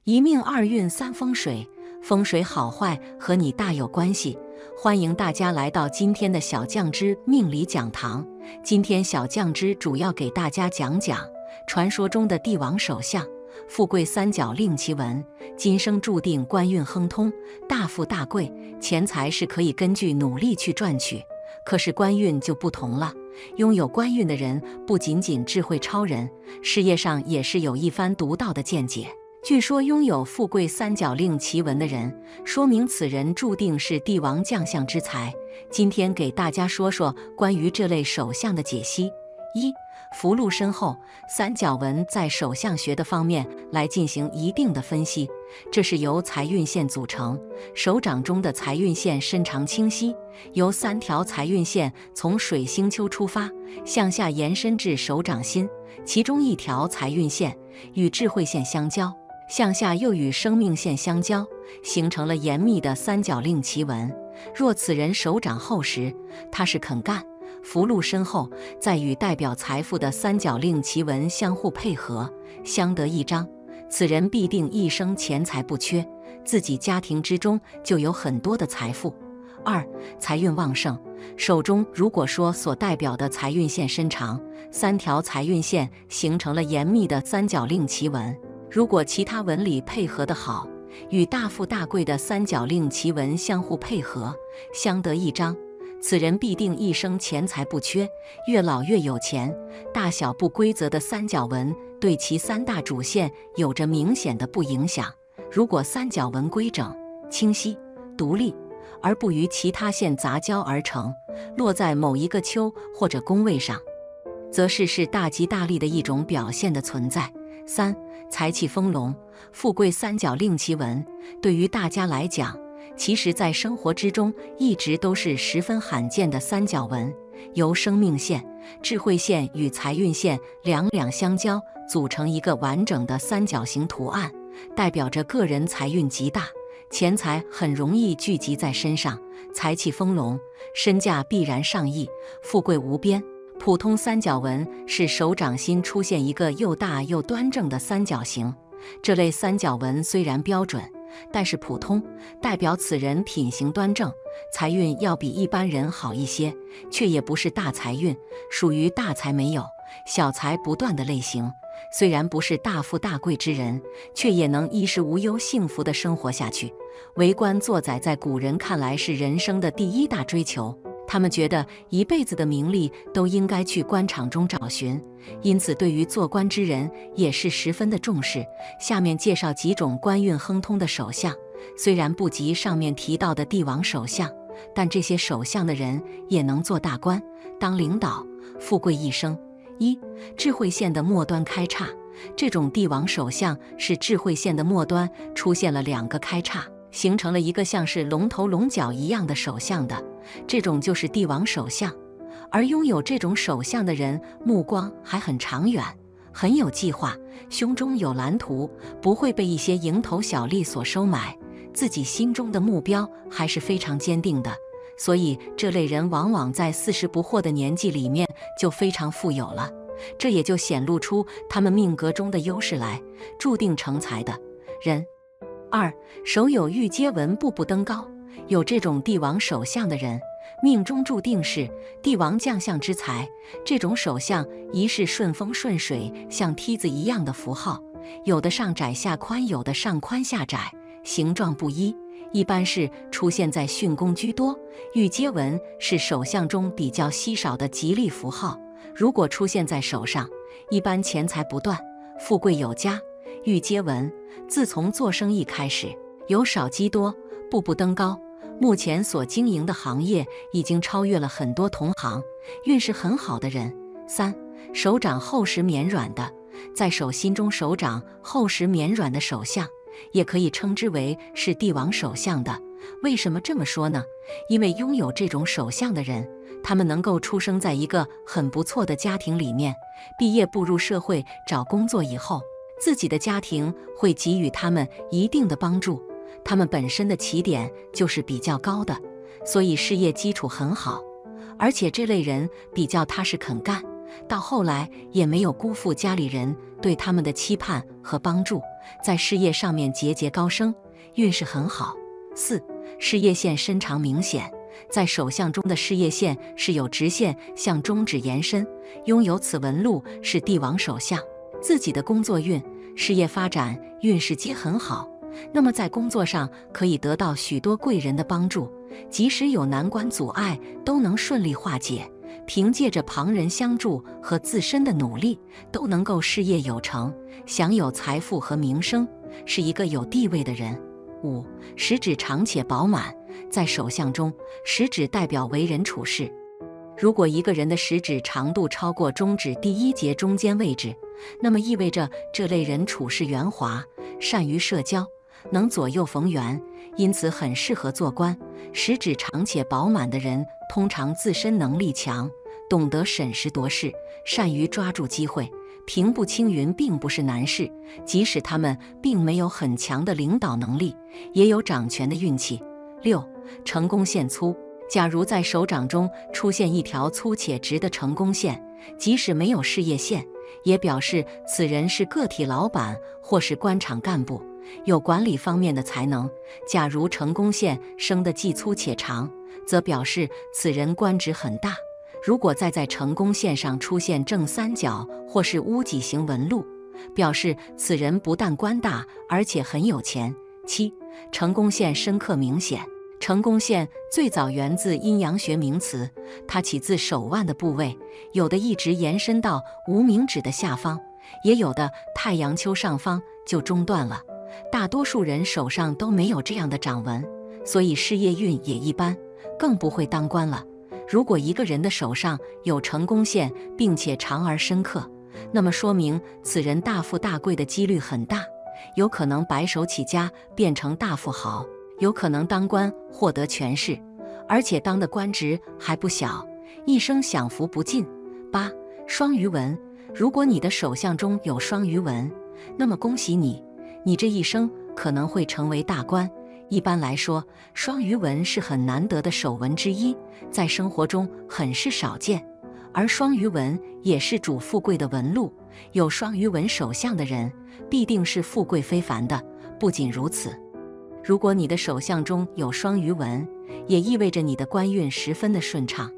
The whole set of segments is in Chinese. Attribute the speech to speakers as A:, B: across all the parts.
A: 一命二运三风水，风水好坏和你大有关系。欢迎大家来到今天的小酱之命理讲堂。今天小酱之主要给大家讲讲传说中的帝王首相，富贵三角令奇文，今生注定官运亨通，大富大贵，钱财是可以根据努力去赚取。可是官运就不同了，拥有官运的人不仅仅智慧超人，事业上也是有一番独到的见解。据说拥有富贵三角令奇文的人，说明此人注定是帝王将相之才。今天给大家说说关于这类首相的解析。一、福禄深厚，三角纹在首相学的方面来进行一定的分析。这是由财运线组成，手掌中的财运线伸长清晰，由3条财运线从水星丘出发，向下延伸至手掌心，其中一条财运线与智慧线相交，向下又与生命线相交，形成了严密的三角令奇纹。若此人手掌厚实，踏实肯干，福禄深厚，再与代表财富的三角令奇纹相互配合，相得益彰，此人必定一生钱财不缺，自己家庭之中就有很多的财富。二、财运旺盛，手中如果说所代表的财运线伸长，3条财运线形成了严密的三角令奇纹，如果其他纹理配合得好，与大富大贵的三角令奇纹相互配合，相得益彰，此人必定一生钱财不缺，越老越有钱。大小不规则的三角纹对其3大主线有着明显的不影响。如果三角纹规整、清晰、独立，而不与其他线杂交而成，落在某一个丘或者宫位上，则是大吉大利的一种表现的存在。三、财气丰隆，富贵三角令奇纹对于大家来讲，其实在生活之中一直都是十分罕见的三角纹，由生命线、智慧线与财运线两相交，组成一个完整的三角形图案，代表着个人财运极大，钱财很容易聚集在身上，财气丰隆，身价必然上亿，富贵无边。普通三角纹是手掌心出现一个又大又端正的三角形，这类三角纹虽然标准，但是普通，代表此人品行端正，财运要比一般人好一些，却也不是大财运，属于大财没有，小财不断的类型。虽然不是大富大贵之人，却也能衣食无忧幸福地生活下去。为官做宰在古人看来是人生的第一大追求，他们觉得一辈子的名利都应该去官场中找寻，因此对于做官之人也是十分的重视。下面介绍几种官运亨通的首相，虽然不及上面提到的帝王首相，但这些首相的人也能做大官，当领导，富贵一生。一、智慧线的末端开叉，这种帝王首相是智慧线的末端出现了2个开叉，形成了一个像是龙头龙角一样的首相的，这种就是帝王首相。而拥有这种首相的人，目光还很长远，很有计划，胸中有蓝图，不会被一些蝇头小利所收买，自己心中的目标还是非常坚定的。所以这类人往往在40不惑的年纪里面就非常富有了，这也就显露出他们命格中的优势来，注定成才的人。二、手有玉阶纹，步步登高，有这种帝王首相的人，命中注定是帝王将相之才。这种首相一是顺风顺水，像梯子一样的符号，有的上窄下宽，有的上宽下窄，形状不一，一般是出现在巽宫居多。玉阶纹是首相中比较稀少的吉利符号，如果出现在手上，一般钱财不断，富贵有加。玉阶纹自从做生意开始，由少积多，步步登高，目前所经营的行业已经超越了很多同行，运势很好的人。三、手掌厚实绵软的，在手心中手掌厚实绵软的首相，也可以称之为是帝王首相的。为什么这么说呢？因为拥有这种首相的人，他们能够出生在一个很不错的家庭里面，毕业步入社会找工作以后，自己的家庭会给予他们一定的帮助，他们本身的起点就是比较高的，所以事业基础很好。而且这类人比较踏实肯干，到后来也没有辜负家里人对他们的期盼和帮助，在事业上面节节高升，运势很好。4. 事业线伸长明显，在手相中的事业线是有直线向中指延伸，拥有此纹路是帝王手相，自己的工作运、事业发展运势皆很好。那么在工作上可以得到许多贵人的帮助，即使有难关阻碍都能顺利化解，凭借着旁人相助和自身的努力，都能够事业有成，享有财富和名声，是一个有地位的人。5. 食指长且饱满，在手相中，食指代表为人处事。如果一个人的食指长度超过中指第一节中间位置，那么意味着这类人处事圆滑，善于社交，能左右逢源，因此很适合做官。食指长且饱满的人通常自身能力强，懂得审时度势，善于抓住机会，平步青云并不是难事。即使他们并没有很强的领导能力，也有掌权的运气。6. 成功线粗，假如在手掌中出现一条粗且直的成功线，即使没有事业线，也表示此人是个体老板或是官场干部，有管理方面的才能。假如成功线生得既粗且长，则表示此人官职很大。如果再在成功线上出现正三角或是屋脊形纹路，表示此人不但官大，而且很有钱。7. 成功线深刻明显，成功线最早源自阴阳学名词，它起自手腕的部位，有的一直延伸到无名指的下方，也有的太阳丘上方就中断了。大多数人手上都没有这样的掌纹，所以事业运也一般，更不会当官了。如果一个人的手上有成功线，并且长而深刻，那么说明此人大富大贵的几率很大，有可能白手起家变成大富豪，有可能当官获得权势，而且当的官职还不小，一生享福不尽。8. 双鱼纹，如果你的手相中有双鱼纹，那么恭喜你，你这一生可能会成为大官。一般来说，双鱼纹是很难得的手纹之一，在生活中很是少见，而双鱼纹也是主富贵的纹路，有双鱼纹手相的人必定是富贵非凡的。不仅如此，如果你的手相中有双鱼纹，也意味着你的官运十分的顺畅，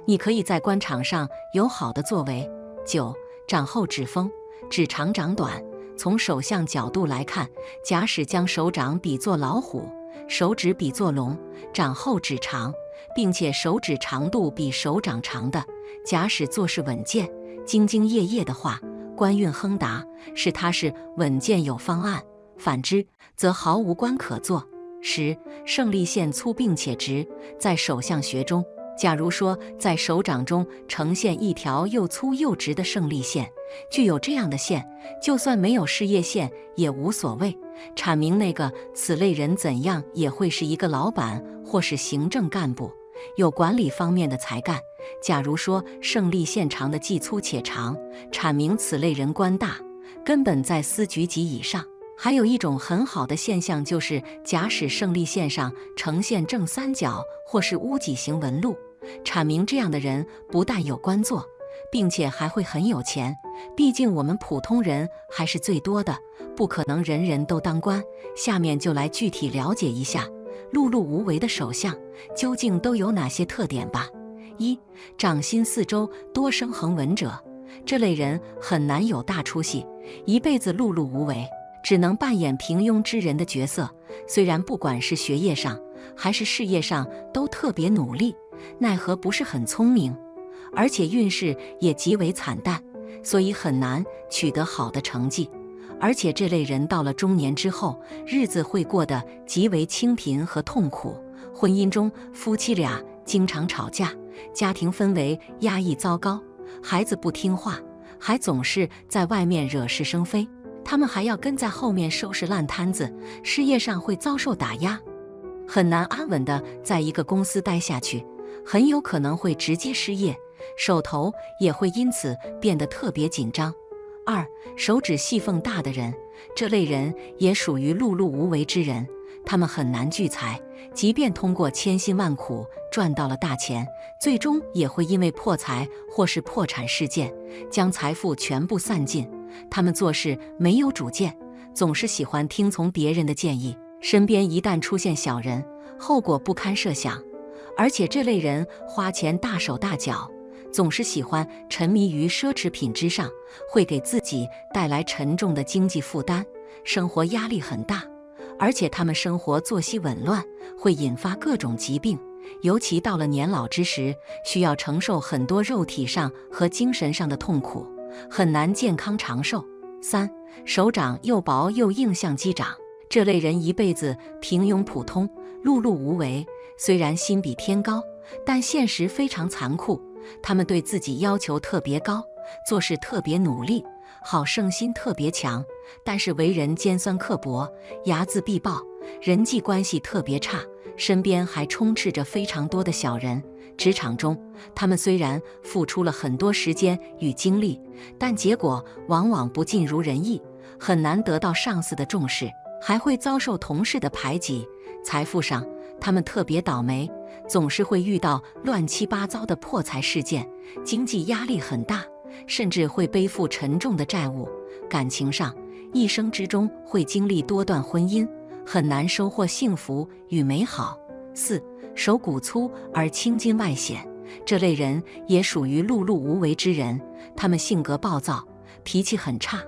A: 你可以在官场上有好的作为。9. 掌后指锋，指长掌短。从手相角度来看，假使将手掌比作老虎，手指比作龙，掌后指长，并且手指长度比手掌长的，假使做事稳健、兢兢业业的话，官运亨达，是他是稳健有方案；反之，则毫无官可做。10. 胜利线粗并且直，在手相学中，假如说在手掌中呈现一条又粗又直的胜利线，具有这样的线，就算没有事业线也无所谓，阐明那个此类人怎样也会是一个老板或是行政干部，有管理方面的才干。假如说胜利线长的既粗且长，阐明此类人官大，根本在司局级以上。还有一种很好的现象，就是假使胜利线上呈现正三角或是屋脊形纹路，阐明这样的人不但有官做，并且还会很有钱。毕竟我们普通人还是最多的，不可能人人都当官。下面就来具体了解一下碌碌无为的手相究竟都有哪些特点吧。1. 掌心四周多生横纹者，这类人很难有大出息，一辈子碌碌无为，只能扮演平庸之人的角色。虽然不管是学业上还是事业上都特别努力，奈何不是很聪明，而且运势也极为惨淡，所以很难取得好的成绩。而且这类人到了中年之后，日子会过得极为清贫和痛苦，婚姻中夫妻俩经常吵架，家庭氛围压抑糟糕，孩子不听话，还总是在外面惹是生非，他们还要跟在后面收拾烂摊子，事业上会遭受打压，很难安稳地在一个公司待下去，很有可能会直接失业，手头也会因此变得特别紧张。2. 手指细缝大的人，这类人也属于碌碌无为之人，他们很难聚财，即便通过千辛万苦赚到了大钱，最终也会因为破财或是破产事件，将财富全部散尽。他们做事没有主见，总是喜欢听从别人的建议，身边一旦出现小人，后果不堪设想。而且这类人花钱大手大脚，总是喜欢沉迷于奢侈品之上，会给自己带来沉重的经济负担，生活压力很大。而且他们生活作息紊乱，会引发各种疾病，尤其到了年老之时，需要承受很多肉体上和精神上的痛苦，很难健康长寿。3. 手掌又薄又硬像鸡掌，这类人一辈子平庸普通，碌碌无为，虽然心比天高，但现实非常残酷。他们对自己要求特别高，做事特别努力，好胜心特别强，但是为人尖酸刻薄，睚眦必报，人际关系特别差，身边还充斥着非常多的小人。职场中，他们虽然付出了很多时间与精力，但结果往往不尽如人意，很难得到上司的重视，还会遭受同事的排挤。财富上，他们特别倒霉，总是会遇到乱七八糟的破财事件，经济压力很大，甚至会背负沉重的债务。感情上，一生之中会经历多段婚姻，很难收获幸福与美好。4. 手骨粗而青筋外显，这类人也属于碌碌无为之人，他们性格暴躁，脾气很差，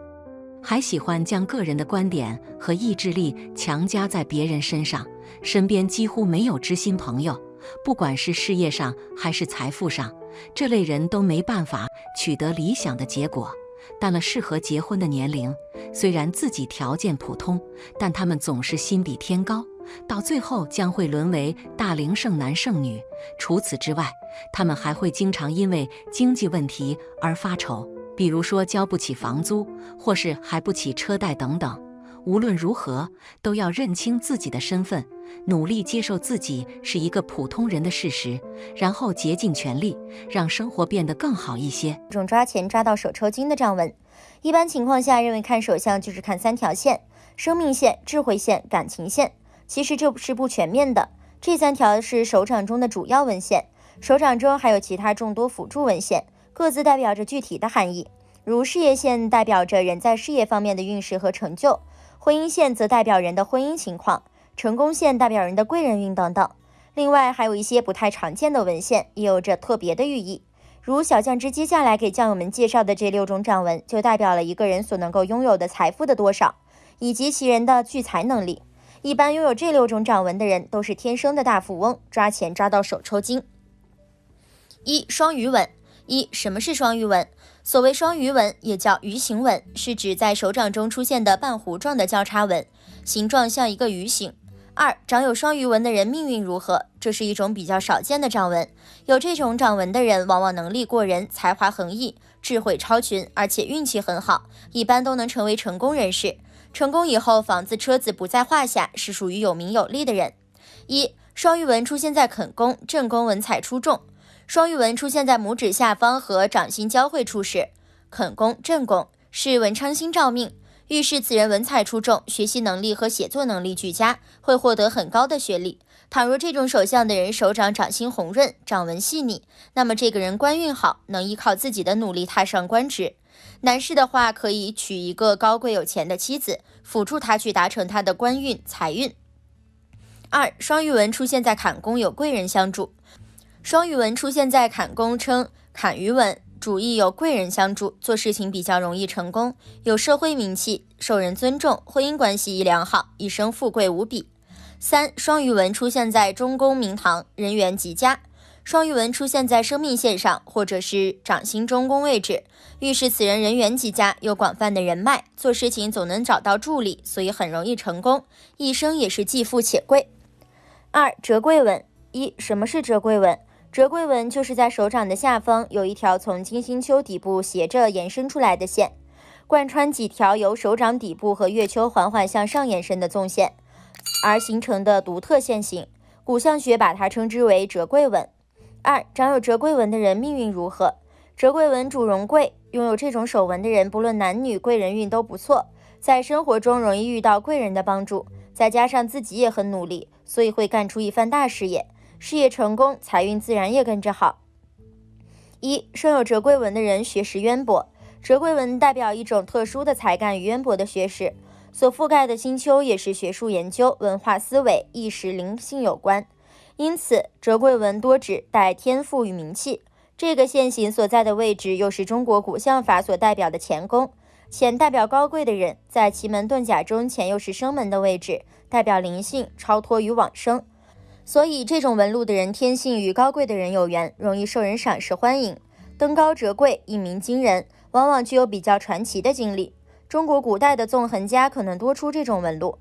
A: 还喜欢将个人的观点和意志力强加在别人身上，身边几乎没有知心朋友，不管是事业上还是财富上，这类人都没办法取得理想的结果。到了适合结婚的年龄，虽然自己条件普通，但他们总是心比天高，到最后将会沦为大龄剩男剩女。除此之外，他们还会经常因为经济问题而发愁，比如说交不起房租，或是还不起车贷等等。无论如何，都要认清自己的身份，努力接受自己是一个普通人的事实，然后竭尽全力让生活变得更好一些。
B: 这种抓钱抓到手抽筋的账文，一般情况下认为看手相就是看3条线：生命线、智慧线、感情线。其实这是不全面的，这3条是手掌中的主要文线，手掌中还有其他众多辅助文线，各自代表着具体的含义。如事业线代表着人在事业方面的运势和成就，婚姻线则代表人的婚姻情况，成功线代表人的贵人运等等。另外还有一些不太常见的文线，也有着特别的寓意。如小酱汁接下来给酱友们介绍的这6种掌文，就代表了一个人所能够拥有的财富的多少，以及其人的聚财能力。一般拥有这6种掌文的人都是天生的大富翁，抓钱抓到手抽筋。1. 双鱼纹。什么是双鱼纹？所谓双鱼纹，也叫鱼形纹，是指在手掌中出现的半弧状的交叉纹，形状像一个鱼形。2. 长有双鱼纹的人命运如何？这是一种比较少见的掌纹，有这种掌纹的人往往能力过人，才华横溢，智慧超群，而且运气很好，一般都能成为成功人士。成功以后，房子车子不在话下，是属于有名有利的人。1. 双鱼纹出现在肯宫，正宫文采出众。双鱼纹出现在拇指下方和掌心交汇处时，肯宫、正宫是文昌星照命，预示此人文采出众，学习能力和写作能力俱佳，会获得很高的学历。倘若这种手相的人手掌掌心红润，掌纹细腻，那么这个人官运好，能依靠自己的努力踏上官职。男士的话，可以娶一个高贵有钱的妻子，辅助他去达成他的官运、财运。2. 双鱼纹出现在坎宫，有贵人相助。双鱼纹出现在坎宫称坎鱼纹，主意有贵人相助，做事情比较容易成功，有社会名气，受人尊重，婚姻关系良好，一生富贵无比。3. 双鱼纹出现在中宫明堂，人缘极佳。双鱼纹出现在生命线上或者是掌心中宫位置，预示此人人缘极佳，有广泛的人脉，做事情总能找到助力，所以很容易成功，一生也是既富且贵。2. 折桂纹。什么是折桂纹？折桂纹就是在手掌的下方有一条从金星丘底部斜着延伸出来的线，贯穿几条由手掌底部和月丘缓缓向上延伸的纵线，而形成的独特线形。古相学把它称之为折桂纹。2. 长有折桂纹的人命运如何？折桂纹主荣贵，拥有这种手纹的人不论男女贵人运都不错，在生活中容易遇到贵人的帮助，再加上自己也很努力，所以会干出一番大事业，事业成功，财运自然也跟着好。一、生有折桂纹的人学识渊博。折桂纹代表一种特殊的才干与渊博的学识，所覆盖的星丘也是学术研究、文化思维、意识灵性有关，因此折桂纹多指带天赋与名气。这个线形所在的位置又是中国古相法所代表的乾宫，乾代表高贵的人，在奇门遁甲中乾又是生门的位置，代表灵性、超脱与往生，所以这种纹路的人天性与高贵的人有缘，容易受人赏识欢迎。登高折桂，一鸣惊人，往往具有比较传奇的经历。中国古代的纵横家可能多出这种纹路。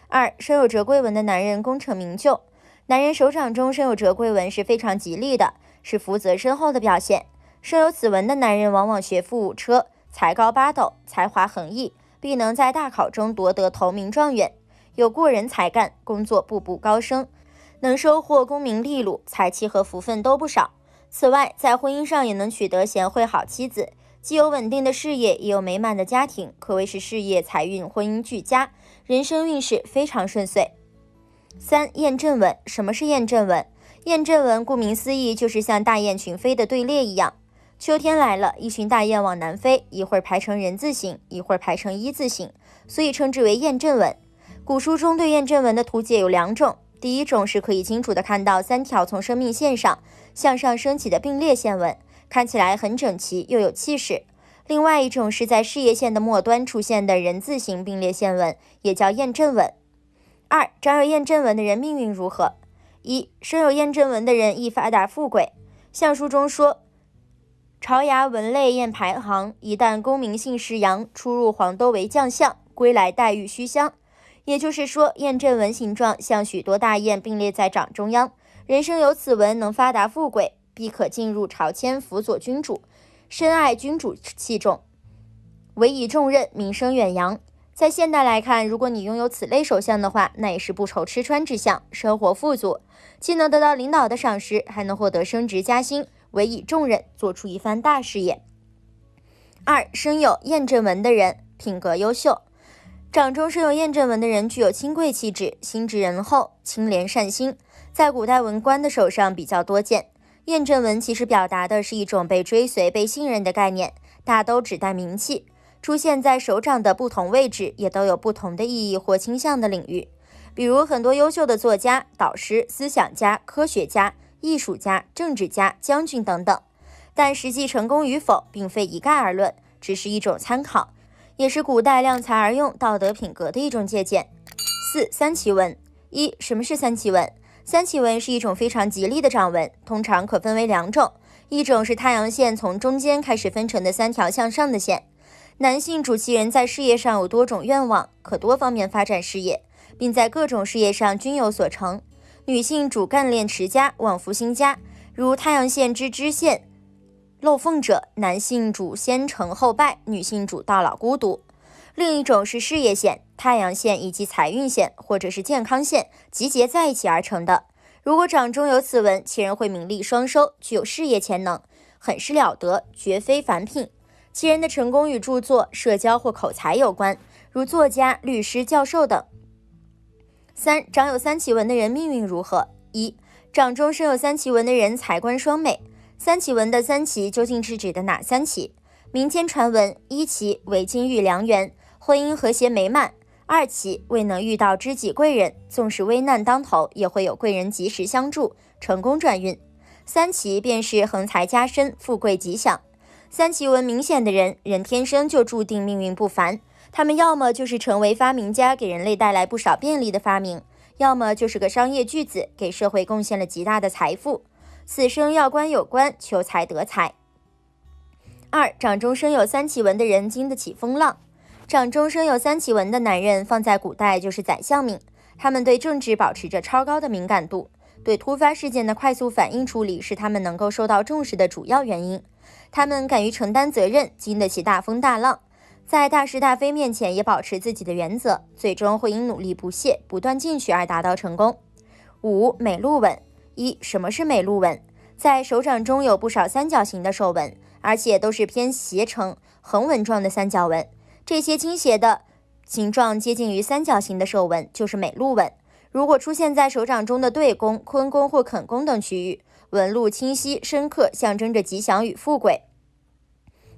B: 二、生有折桂纹的男人功成名就。男人手掌中生有折桂纹是非常吉利的，是福泽深厚的表现。生有此纹的男人往往学富五车，才高八斗，才华横溢，必能在大考中夺得头名状元，有过人才干，工作步步高升，能收获功名利禄，财气和福分都不少。此外，在婚姻上也能取得贤惠好妻子，既有稳定的事业，也有美满的家庭，可谓是事业、财运、婚姻俱佳，人生运势非常顺遂。三、雁阵纹。什么是雁阵纹？雁阵纹顾名思义，就是像大雁群飞的队列一样。秋天来了，一群大雁往南飞，一会儿排成人字形，一会儿排成一字形，所以称之为雁阵纹。古书中对雁阵纹的图解有两种，第一种是可以清楚地看到3条从生命线上向上升起的并列线纹，看起来很整齐又有气势。另外一种是在事业线的末端出现的人字形并列线纹，也叫雁阵纹。二、长有雁阵纹的人命运如何？一、生有雁阵纹的人易发达富贵。相书中说，朝衙文类雁排行，一旦功名姓氏扬，出入黄都为将相，归来待遇须乡。也就是说，雁阵纹形状像许多大雁并列在掌中央，人生有此纹能发达富贵，必可进入朝迁，辅佐君主，深爱君主器重，委以重任，名声远扬。在现代来看，如果你拥有此类手相的话，那也是不愁吃穿之相，生活富足，既能得到领导的赏识，还能获得升职加薪，委以重任，做出一番大事业。二、生有雁阵纹的人品格优秀。掌中生有雁阵纹的人具有清贵气质，心直仁厚，清廉善心，在古代文官的手上比较多见。雁阵纹其实表达的是一种被追随、被信任的概念，大都指代名气。出现在手掌的不同位置，也都有不同的意义或倾向的领域。比如很多优秀的作家、导师、思想家、科学家、艺术家、政治家、将军等等。但实际成功与否，并非一概而论，只是一种参考，也是古代量才而用道德品格的一种借鉴。四、三奇纹。一、什么是三奇纹？三奇纹是一种非常吉利的掌纹，通常可分为两种，一种是太阳线从中间开始分成的3条向上的线。男性主其人在事业上有多种愿望，可多方面发展事业，并在各种事业上均有所成。女性主干练持家，旺夫兴家，如太阳线之支线漏缝者，男性主先成后败，女性主到老孤独。另一种是事业线，太阳线以及财运线或者是健康线集结在一起而成的。如果掌中有此纹，其人会名利双收，具有事业潜能，很是了得，绝非凡品。其人的成功与著作、社交或口才有关，如作家、律师、教授等。三、掌有三奇纹的人命运如何？一、掌中生有三奇纹的人财官双美。三奇纹的三奇究竟是指的哪三奇？民间传闻，一奇为金玉良缘，婚姻和谐美满；二奇未能遇到知己贵人，纵使危难当头，也会有贵人及时相助，成功转运；三奇便是横财加身，富贵吉祥。三奇纹明显的人，人天生就注定命运不凡。他们要么就是成为发明家，给人类带来不少便利的发明，要么就是个商业巨子，给社会贡献了极大的财富。此生要官有官，求财得财。二、掌中生有三奇纹的人经得起风浪。掌中生有三奇纹的男人，放在古代就是宰相命，他们对政治保持着超高的敏感度，对突发事件的快速反应处理是他们能够受到重视的主要原因。他们敢于承担责任，经得起大风大浪，在大是大非面前也保持自己的原则，最终会因努力不懈、不断进取而达到成功。五、美鹿纹。一、什么是美鹿纹？在手掌中有不少三角形的手纹，而且都是偏斜成横纹状的三角纹，这些倾斜的形状接近于三角形的手纹就是美鹿纹。如果出现在手掌中的对宫、坤宫或肯宫等区域，纹路清晰深刻，象征着吉祥与富贵。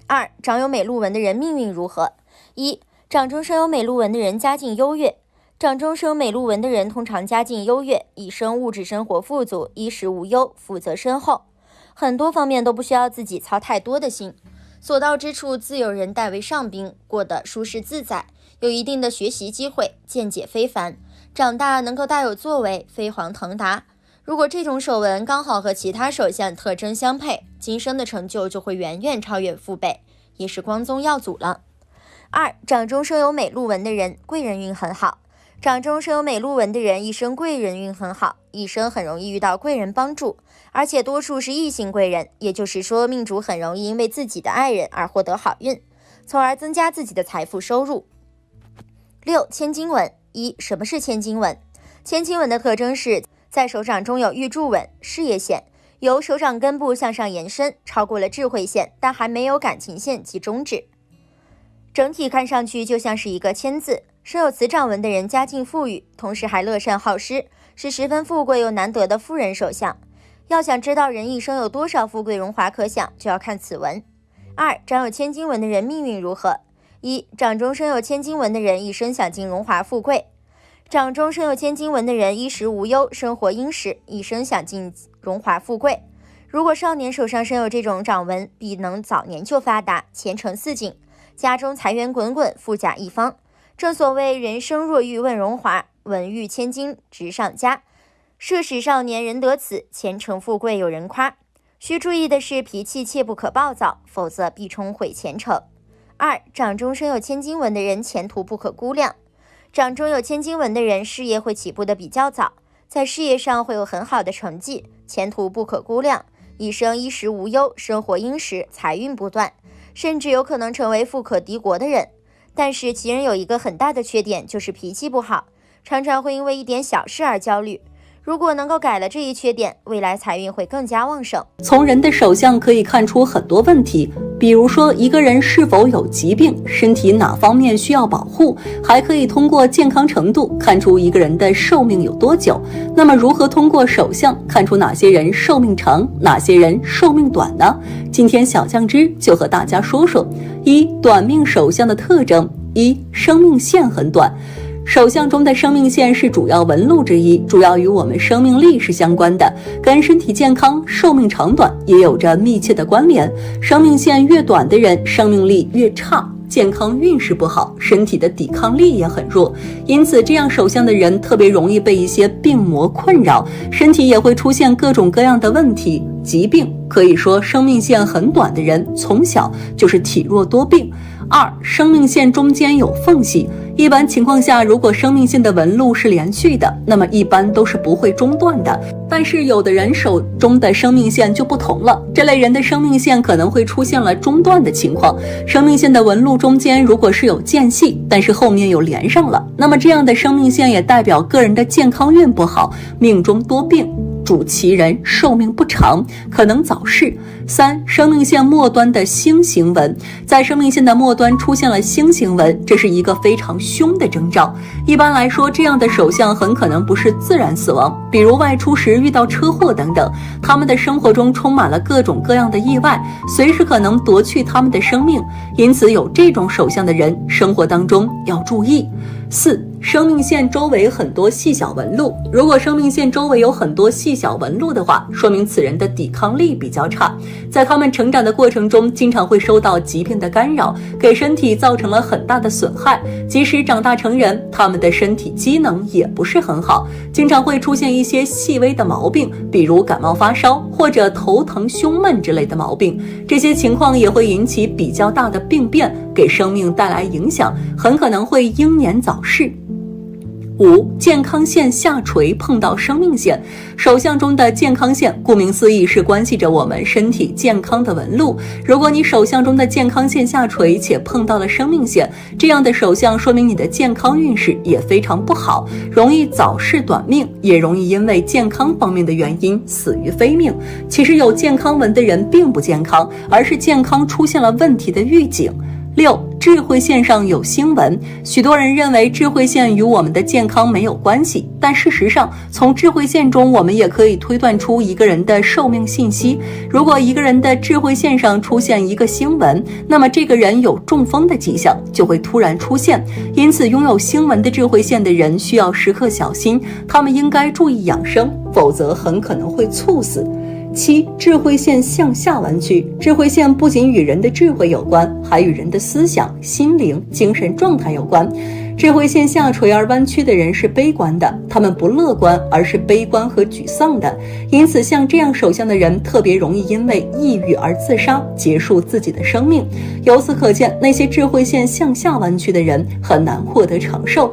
B: 2. 掌有美鹿纹的人命运如何？ 1. 掌中生有美鹿纹的人家境优越。掌中生有美鹿纹的人通常家境优越，一生物质生活富足，衣食无忧，福泽深厚，很多方面都不需要自己操太多的心，所到之处自有人代为上宾，过得舒适自在，有一定的学习机会，见解非凡，长大能够大有作为，飞黄腾达。如果这种手纹刚好和其他手相特征相配，今生的成就就会远远超越父辈，也是光宗耀祖了。2. 掌中生有美鹿纹的人贵人运很好。掌中生有美鹿纹的人一生贵人运很好，一生很容易遇到贵人帮助，而且多数是异性贵人，也就是说命主很容易因为自己的爱人而获得好运，从而增加自己的财富收入。6. 千金纹。 1. 什么是千金纹？千金纹的特征是在手掌中有玉柱纹、事业线，由手掌根部向上延伸，超过了智慧线，但还没有感情线及中指。整体看上去就像是一个千字。生有此掌纹的人家境富裕，同时还乐善好施，是十分富贵又难得的富人手相。要想知道人一生有多少富贵荣华可享，就要看此纹。2. 掌有千金纹的人命运如何？ 1. 掌中生有千金纹的人一生享尽荣华富贵。掌中生有千金纹的人衣食无忧，生活殷实，一生享尽荣华富贵。如果少年手上生有这种掌纹，必能早年就发达，前程似锦，家中财源滚滚，富甲一方。正所谓人生若欲问荣华，文遇千金直上佳。涉使少年人得此，前程富贵有人夸。需注意的是脾气切不可暴躁，否则必冲毁前程。2. 掌中生有千金纹的人前途不可估量。掌中有千金纹的人事业会起步的比较早，在事业上会有很好的成绩，前途不可估量，一生衣食无忧，生活殷实，财运不断，甚至有可能成为富可敌国的人。但是其人有一个很大的缺点，就是脾气不好，常常会因为一点小事而焦虑。如果能够改了这一缺点，未来财运会更加旺盛。
C: 从人的手相可以看出很多问题，比如说一个人是否有疾病，身体哪方面需要保护，还可以通过健康程度看出一个人的寿命有多久。那么如何通过手相看出哪些人寿命长，哪些人寿命短呢？今天小酱汁就和大家说说。1. 短命手相的特征。1. 生命线很短。手相中的生命线是主要纹路之一，主要与我们生命力是相关的，跟身体健康、寿命长短也有着密切的关联。生命线越短的人，生命力越差，健康运势不好，身体的抵抗力也很弱，因此这样手相的人特别容易被一些病魔困扰，身体也会出现各种各样的问题、疾病。可以说生命线很短的人从小就是体弱多病。2. 生命线中间有缝隙。一般情况下，如果生命线的纹路是连续的，那么一般都是不会中断的。但是有的人手中的生命线就不同了，这类人的生命线可能会出现了中断的情况。生命线的纹路中间如果是有间隙，但是后面又连上了，那么这样的生命线也代表个人的健康运不好，命中多病，主其人寿命不长，可能早逝。3. 生命线末端的星形纹。在生命线的末端出现了星形纹，这是一个非常凶的征兆。一般来说，这样的手相很可能不是自然死亡，比如外出时遇到车祸等等，他们的生活中充满了各种各样的意外，随时可能夺去他们的生命，因此有这种手相的人生活当中要注意。4. 生命线周围很多细小纹路。如果生命线周围有很多细小纹路的话，说明此人的抵抗力比较差，在他们成长的过程中经常会受到疾病的干扰，给身体造成了很大的损害。即使长大成人，他们的身体机能也不是很好，经常会出现一些细微的毛病，比如感冒发烧或者头疼胸闷之类的毛病。这些情况也会引起比较大的病变，给生命带来影响，很可能会英年早逝。5. 健康线下垂碰到生命线。手相中的健康线顾名思义是关系着我们身体健康的纹路，如果你手相中的健康线下垂且碰到了生命线，这样的手相说明你的健康运势也非常不好，容易早逝短命，也容易因为健康方面的原因死于非命。其实有健康纹的人并不健康，而是健康出现了问题的预警。6. 智慧线上有星纹。许多人认为智慧线与我们的健康没有关系，但事实上，从智慧线中我们也可以推断出一个人的寿命信息。如果一个人的智慧线上出现一个星纹，那么这个人有中风的迹象就会突然出现。因此，拥有星纹的智慧线的人需要时刻小心，他们应该注意养生，否则很可能会猝死。7. 智慧线向下弯曲。智慧线不仅与人的智慧有关，还与人的思想、心灵、精神状态有关。智慧线下垂而弯曲的人是悲观的，他们不乐观，而是悲观和沮丧的。因此，像这样手相的人特别容易因为抑郁而自杀，结束自己的生命。由此可见，那些智慧线向下弯曲的人很难获得长寿。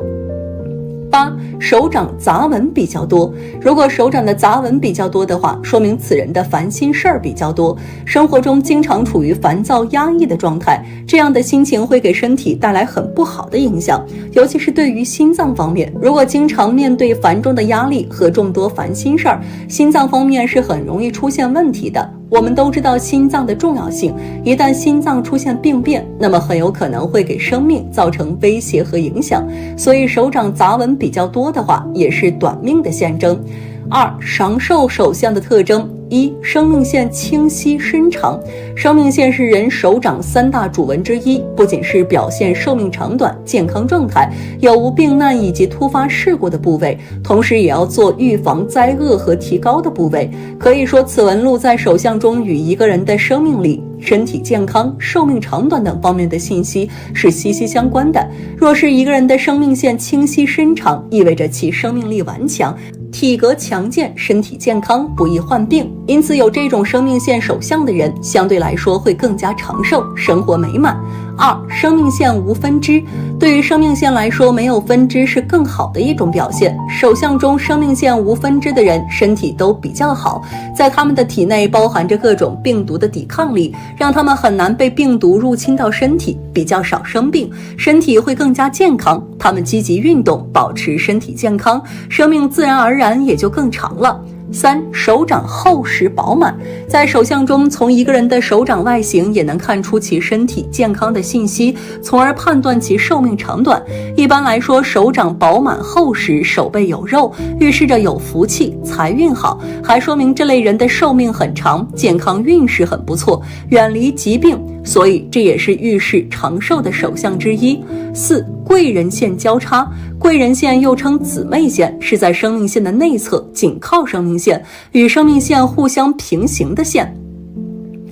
C: 8. 手掌杂纹比较多。如果手掌的杂纹比较多的话，说明此人的烦心事儿比较多，生活中经常处于烦躁压抑的状态，这样的心情会给身体带来很不好的影响，尤其是对于心脏方面。如果经常面对繁重的压力和众多烦心事儿，心脏方面是很容易出现问题的。我们都知道心脏的重要性，一旦心脏出现病变，那么很有可能会给生命造成威胁和影响，所以手掌杂纹比较多的话，也是短命的象征。2. 长寿手相的特征。1. 生命线清晰深长。生命线是人手掌3大主纹之一，不仅是表现寿命长短、健康状态、有无病难以及突发事故的部位，同时也要做预防灾厄和提高的部位。可以说，此纹路在手相中与一个人的生命力、身体健康、寿命长短等方面的信息是息息相关的。若是一个人的生命线清晰深长，意味着其生命力顽强，体格强健，身体健康，不易患病。因此，有这种生命线手相的人，相对来说会更加长寿，生活美满。2. 生命线无分支。对于生命线来说，没有分支是更好的一种表现。手相中生命线无分支的人，身体都比较好，在他们的体内包含着各种病毒的抵抗力，让他们很难被病毒入侵到身体，比较少生病，身体会更加健康。他们积极运动，保持身体健康，生命自然而然也就更长了。3. 手掌厚实饱满。在手相中，从一个人的手掌外形也能看出其身体健康的信息，从而判断其寿命长短。一般来说，手掌饱满厚实，手背有肉，预示着有福气，财运好，还说明这类人的寿命很长，健康运势很不错，远离疾病，所以这也是预示长寿的手相之一。4. 贵人线交叉。贵人线又称姊妹线，是在生命线的内侧，紧靠生命线，与生命线互相平行的线。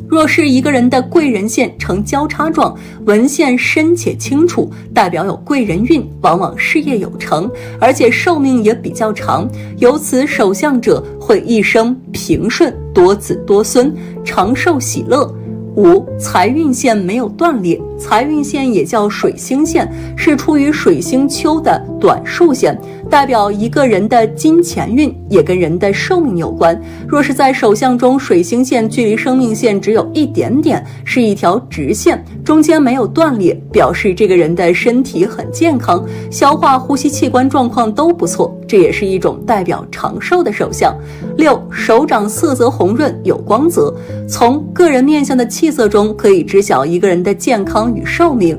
C: 若是一个人的贵人线呈交叉状，纹线深且清楚，代表有贵人运，往往事业有成，而且寿命也比较长，由此手相者会一生平顺，多子多孙，长寿喜乐。5. 财运线没有断裂。财运线也叫水星线，是出于水星丘的短竖线，代表一个人的金钱运，也跟人的寿命有关。若是在手相中，水星线距离生命线只有一点点，是一条直线，中间没有断裂，表示这个人的身体很健康，消化、呼吸器官状况都不错，这也是一种代表长寿的手相。6. 手掌色泽红润，有光泽。从个人面相的气色中可以知晓一个人的健康与寿命。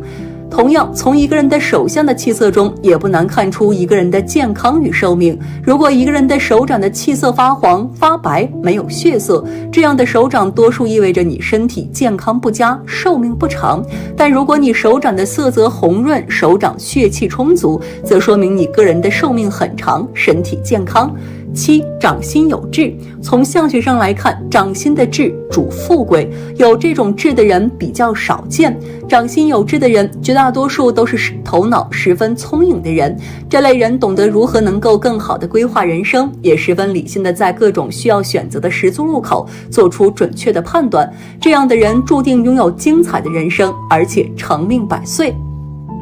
C: 同样，从一个人的手相的气色中也不难看出一个人的健康与寿命。如果一个人的手掌的气色发黄、发白，没有血色，这样的手掌多数意味着你身体健康不佳，寿命不长。但如果你手掌的色泽红润，手掌血气充足，则说明你个人的寿命很长，身体健康。7. 掌心有痣。从相学上来看，掌心的痣主富贵，有这种痣的人比较少见。掌心有痣的人，绝大多数都是头脑十分聪颖的人，这类人懂得如何能够更好地规划人生，也十分理性地在各种需要选择的十字路口做出准确的判断。这样的人注定拥有精彩的人生，而且长命百岁。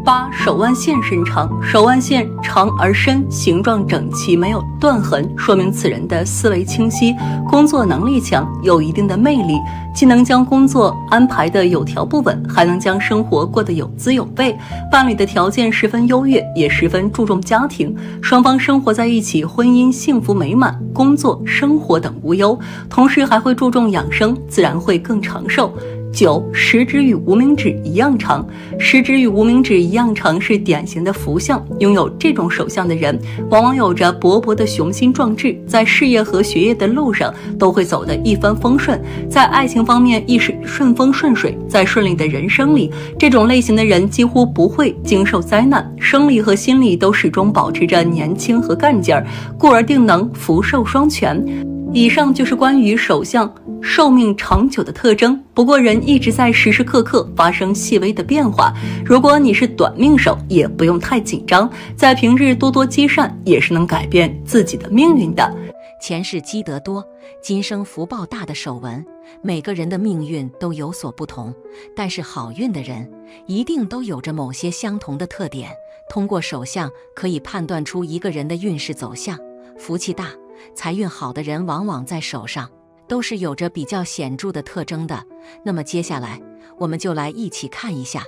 C: 8. 手腕线伸长。手腕线长而深，形状整齐，没有断痕，说明此人的思维清晰，工作能力强，有一定的魅力，既能将工作安排得有条不紊，还能将生活过得有滋有味。伴侣的条件十分优越，也十分注重家庭，双方生活在一起，婚姻幸福美满，工作生活等无忧，同时还会注重养生，自然会更长寿。9. 食指与无名指一样长。食指与无名指一样长是典型的福相，拥有这种手相的人，往往有着勃勃的雄心壮志，在事业和学业的路上都会走得一帆风顺，在爱情方面亦是顺风顺水。在顺利的人生里，这种类型的人几乎不会经受灾难，生理和心理都始终保持着年轻和干劲儿，故而定能福寿双全。以上就是关于手相寿命长久的特征，不过人一直在时时刻刻发生细微的变化，如果你是短命手，也不用太紧张，在平日多多积善，也是能改变自己的命运的。
A: 前世积德多，今生福报大的手纹，每个人的命运都有所不同，但是好运的人一定都有着某些相同的特点。通过手相可以判断出一个人的运势走向。福气大、财运好的人往往在手上都是有着比较显著的特征的。那么接下来我们就来一起看一下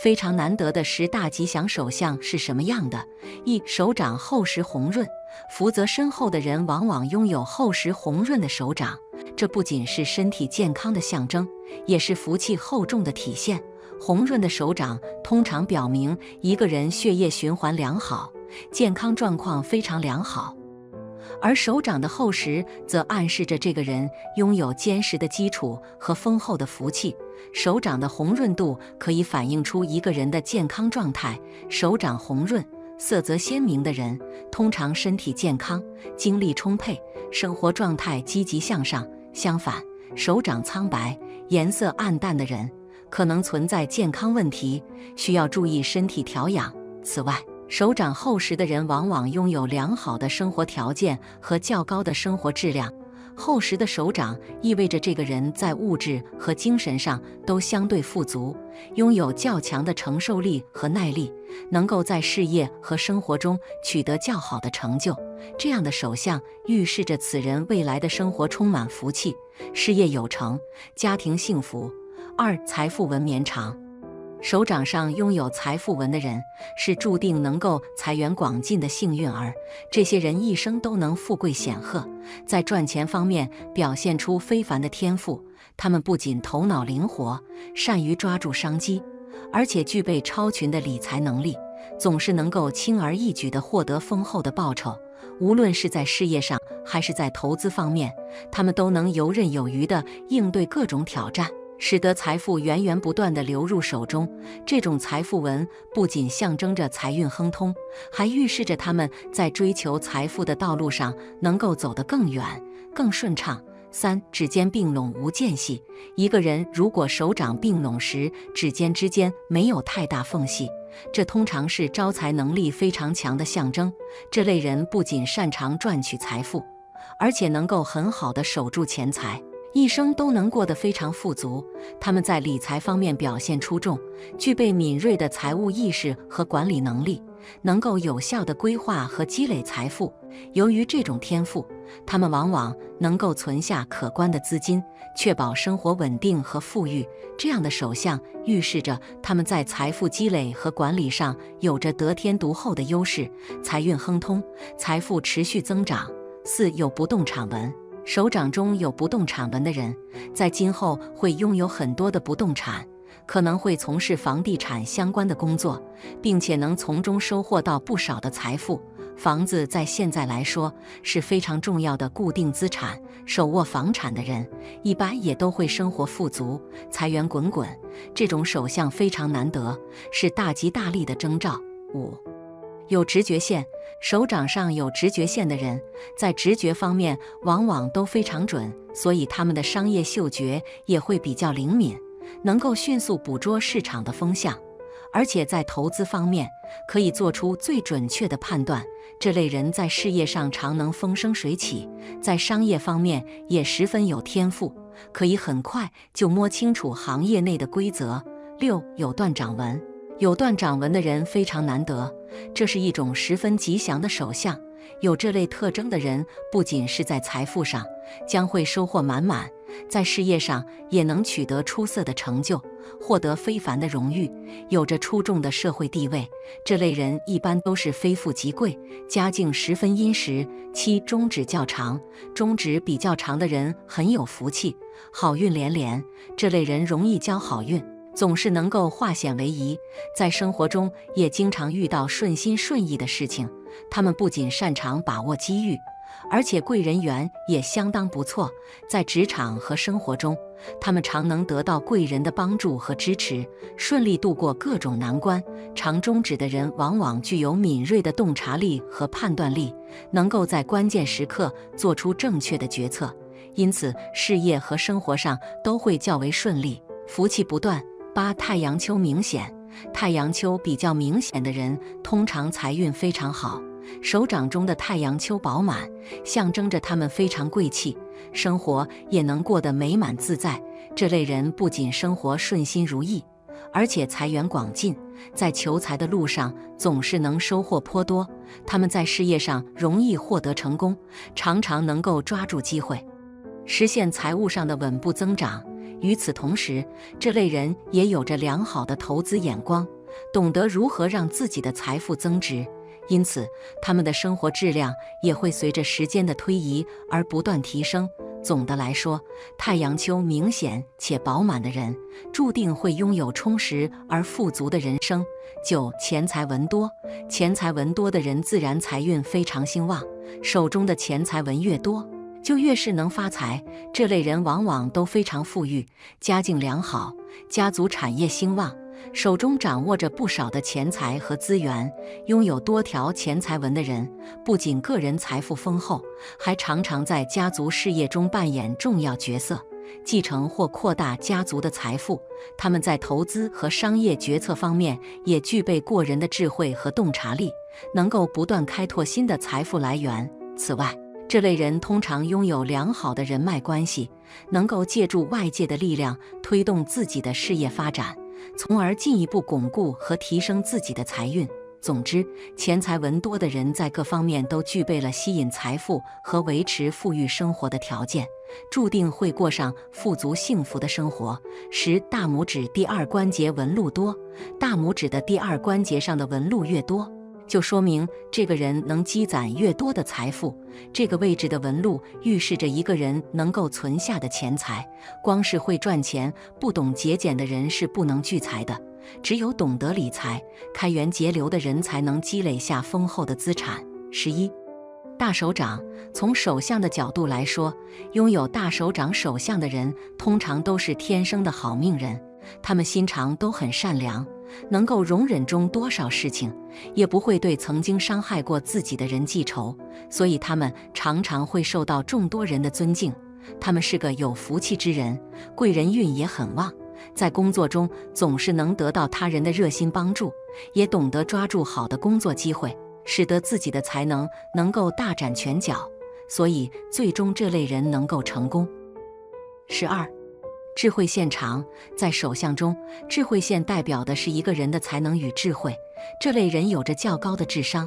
A: 非常难得的10大吉祥手相是什么样的。1. 手掌厚实红润，福泽深厚的人往往拥有厚实红润的手掌，这不仅是身体健康的象征，也是福气厚重的体现。红润的手掌通常表明一个人血液循环良好，健康状况非常良好。而手掌的厚实则暗示着这个人拥有坚实的基础和丰厚的福气。手掌的红润度可以反映出一个人的健康状态。手掌红润、色泽鲜明的人，通常身体健康、精力充沛，生活状态积极向上。相反，手掌苍白、颜色暗淡的人，可能存在健康问题，需要注意身体调养。此外，手掌厚实的人往往拥有良好的生活条件和较高的生活质量。厚实的手掌意味着这个人在物质和精神上都相对富足，拥有较强的承受力和耐力，能够在事业和生活中取得较好的成就。这样的手相预示着此人未来的生活充满福气，事业有成，家庭幸福。2. 财富纹绵长，手掌上拥有财富纹的人是注定能够财源广进的幸运儿，这些人一生都能富贵显赫，在赚钱方面表现出非凡的天赋。他们不仅头脑灵活，善于抓住商机，而且具备超群的理财能力，总是能够轻而易举地获得丰厚的报酬。无论是在事业上还是在投资方面，他们都能游刃有余地应对各种挑战，使得财富源源不断地流入手中。这种财富纹不仅象征着财运亨通，还预示着他们在追求财富的道路上能够走得更远、更顺畅。3. 指尖并拢无间隙，一个人如果手掌并拢时，指尖之间没有太大缝隙，这通常是招财能力非常强的象征。这类人不仅擅长赚取财富，而且能够很好地守住钱财，一生都能过得非常富足。他们在理财方面表现出众，具备敏锐的财务意识和管理能力，能够有效地规划和积累财富。由于这种天赋，他们往往能够存下可观的资金，确保生活稳定和富裕。这样的手相预示着他们在财富积累和管理上有着得天独厚的优势，财运亨通，财富持续增长。4. 有不动产纹，手掌中有不动产纹的人，在今后会拥有很多的不动产，可能会从事房地产相关的工作，并且能从中收获到不少的财富。房子在现在来说是非常重要的固定资产，手握房产的人一般也都会生活富足，财源滚滚。这种手相非常难得，是大吉大利的征兆。5. 有直觉线，手掌上有直觉线的人，在直觉方面往往都非常准，所以他们的商业嗅觉也会比较灵敏，能够迅速捕捉市场的风向，而且在投资方面可以做出最准确的判断。这类人在事业上常能风生水起，在商业方面也十分有天赋，可以很快就摸清楚行业内的规则。6. 有断掌纹，有断掌纹的人非常难得，这是一种十分吉祥的手相，有这类特征的人，不仅是在财富上将会收获满满，在事业上也能取得出色的成就，获得非凡的荣誉，有着出众的社会地位。这类人一般都是非富即贵，家境十分殷实。七、中指较长，中指比较长的人很有福气，好运连连。这类人容易交好运，总是能够化险为夷，在生活中也经常遇到顺心顺意的事情。他们不仅擅长把握机遇，而且贵人缘也相当不错。在职场和生活中，他们常能得到贵人的帮助和支持，顺利度过各种难关。长中指的人往往具有敏锐的洞察力和判断力，能够在关键时刻做出正确的决策，因此事业和生活上都会较为顺利，福气不断。八、太阳丘明显，太阳丘比较明显的人通常财运非常好，手掌中的太阳丘饱满，象征着他们非常贵气，生活也能过得美满自在。这类人不仅生活顺心如意，而且财源广进，在求财的路上总是能收获颇多。他们在事业上容易获得成功，常常能够抓住机会，实现财务上的稳步增长。与此同时，这类人也有着良好的投资眼光，懂得如何让自己的财富增值，因此他们的生活质量也会随着时间的推移而不断提升。总的来说，太阳丘明显且饱满的人，注定会拥有充实而富足的人生。九、钱财文多，钱财文多的人自然财运非常兴旺，手中的钱财文越多，就越是能发财。这类人往往都非常富裕，家境良好，家族产业兴旺，手中掌握着不少的钱财和资源。拥有多条钱财纹的人，不仅个人财富丰厚，还常常在家族事业中扮演重要角色，继承或扩大家族的财富。他们在投资和商业决策方面也具备过人的智慧和洞察力，能够不断开拓新的财富来源。此外，这类人通常拥有良好的人脉关系，能够借助外界的力量推动自己的事业发展，从而进一步巩固和提升自己的财运。总之，钱财文多的人在各方面都具备了吸引财富和维持富裕生活的条件，注定会过上富足幸福的生活。十、大拇指第二关节纹路多，大拇指的第二关节上的纹路越多，就说明这个人能积攒越多的财富。这个位置的纹路预示着一个人能够存下的钱财。光是会赚钱不懂节俭的人是不能聚财的，只有懂得理财、开源节流的人才能积累下丰厚的资产。11、大手掌，从手相的角度来说，拥有大手掌手相的人通常都是天生的好命人，他们心肠都很善良，能够容忍中多少事情，也不会对曾经伤害过自己的人记仇，所以他们常常会受到众多人的尊敬。他们是个有福气之人，贵人运也很旺，在工作中总是能得到他人的热心帮助，也懂得抓住好的工作机会，使得自己的才能够大展拳脚，所以最终这类人能够成功。12、智慧线长，在手相中，智慧线代表的是一个人的才能与智慧。这类人有着较高的智商，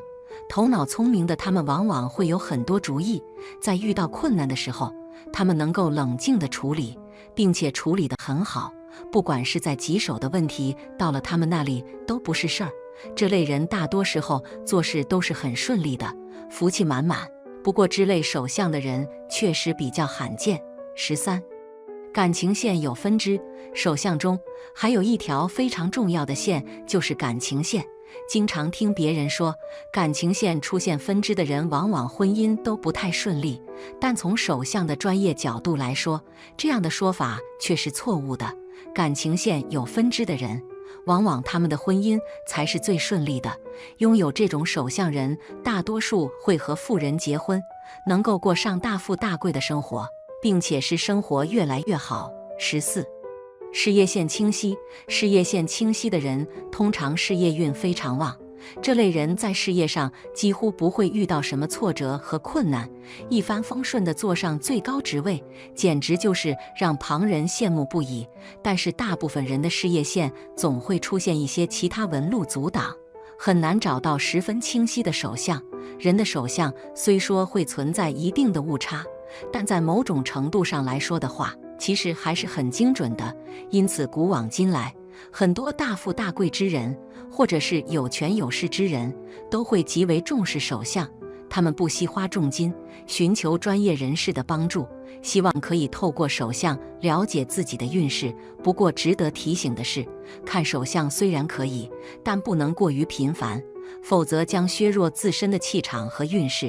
A: 头脑聪明的他们往往会有很多主意，在遇到困难的时候，他们能够冷静地处理，并且处理得很好，不管是在棘手的问题，到了他们那里都不是事儿。这类人大多时候做事都是很顺利的，福气满满。不过这类手相的人确实比较罕见。13、感情线有分支，手相中还有一条非常重要的线，就是感情线。经常听别人说，感情线出现分支的人往往婚姻都不太顺利，但从手相的专业角度来说，这样的说法却是错误的。感情线有分支的人，往往他们的婚姻才是最顺利的。拥有这种手相人，大多数会和富人结婚，能够过上大富大贵的生活，并且是生活越来越好。14、事业线清晰，事业线清晰的人通常事业运非常旺，这类人在事业上几乎不会遇到什么挫折和困难，一帆风顺地坐上最高职位，简直就是让旁人羡慕不已。但是大部分人的事业线总会出现一些其他纹路阻挡，很难找到十分清晰的手相。人的手相虽说会存在一定的误差，但在某种程度上来说的话，其实还是很精准的。因此古往今来，很多大富大贵之人，或者是有权有势之人，都会极为重视手相。他们不惜花重金，寻求专业人士的帮助，希望可以透过手相了解自己的运势。不过值得提醒的是，看手相虽然可以，但不能过于频繁，否则将削弱自身的气场和运势。